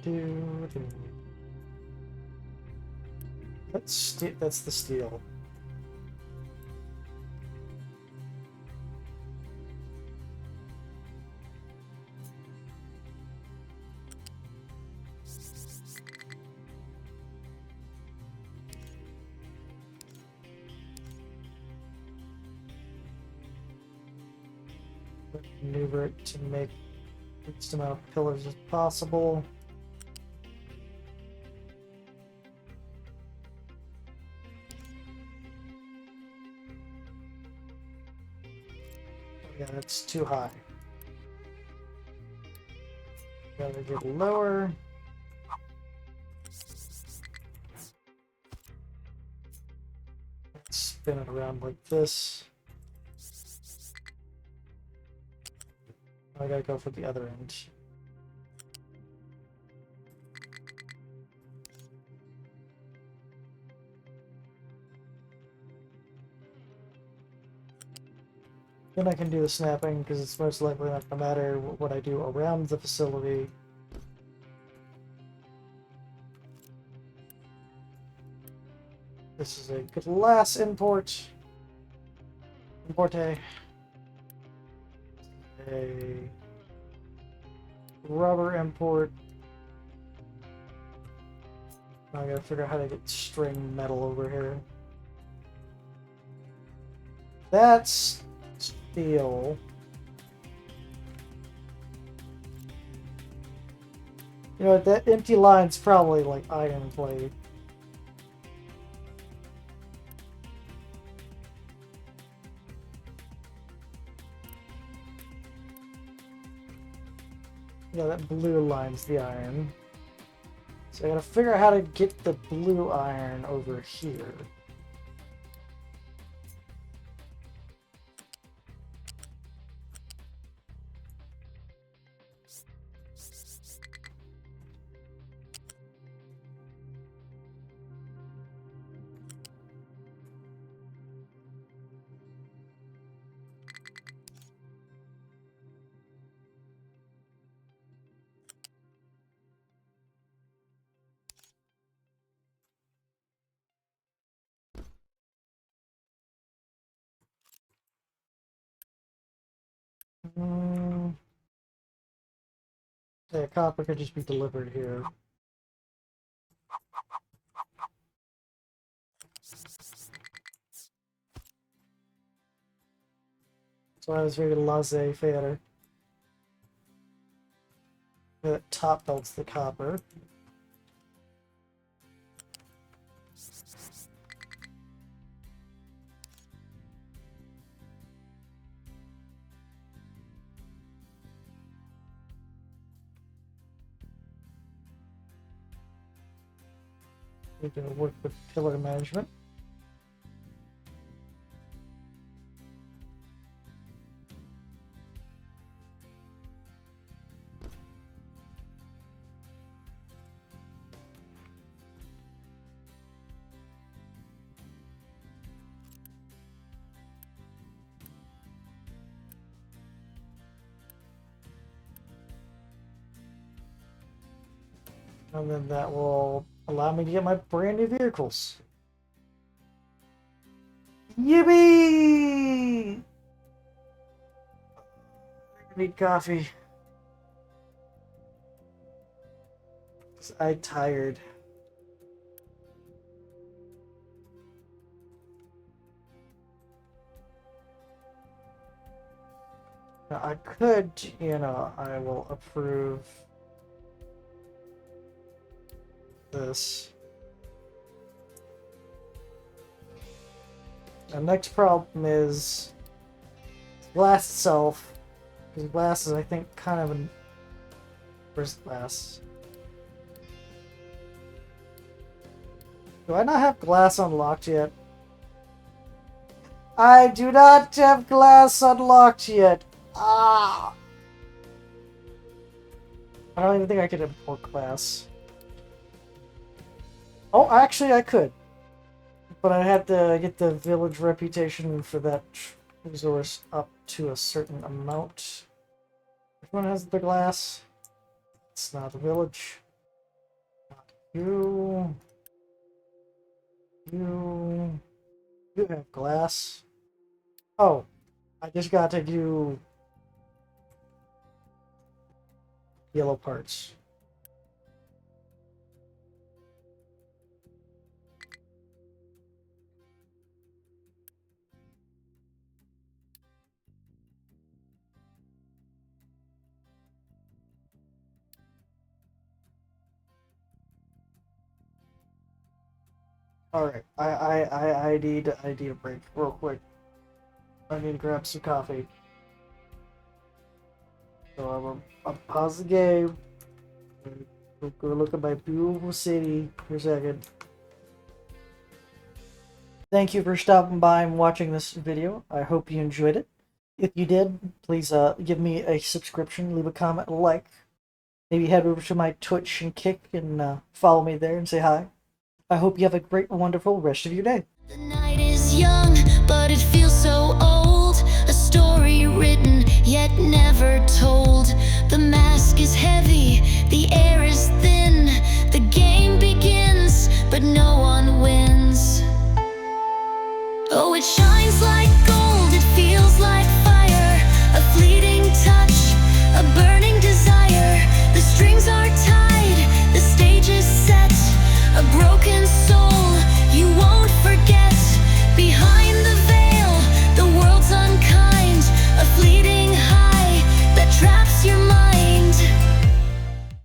Do. That's the steel. Maneuver it to make the least amount of pillars as possible. Yeah, that's too high. Gotta get lower. Spin it around like this. I gotta go for the other end. Then I can do the snapping because it's most likely not going to matter what I do around the facility. This is a glass import. Importe. A rubber import. Now I gotta figure out how to get string metal over here. That's steel. You know, that empty line's probably like iron plate. Yeah, that blue line's the iron. So I gotta figure out how to get the blue iron over here. Yeah, copper could just be delivered here. So I was very laissez-faire. The top belt's the copper. We're going to work with pillar management. And then that will allow me to get my brand new vehicles. Yippee! I need coffee. I'm tired. Now, I could, I will approve this. The next problem is glass itself. Because glass is, I think, kind of an... Where's glass? Do I not have glass unlocked yet? I do not have glass unlocked yet. Ah! I don't even think I could import glass. Oh, actually I could. But I had to get the village reputation for that resource up to a certain amount. Which one has the glass? It's not the village. Not you. You have glass. Oh, I just got to do yellow parts. Alright, I need a break real quick. I need to grab some coffee. So I'm pause the game. Go look at my beautiful city for a second. Thank you for stopping by and watching this video. I hope you enjoyed it. If you did, please give me a subscription, leave a comment, a like. Maybe head over to my Twitch and Kick and follow me there and say hi. I hope you have a great, wonderful rest of your day. The night is young, but it feels so old. A story written, yet never told. The mask is heavy, the air is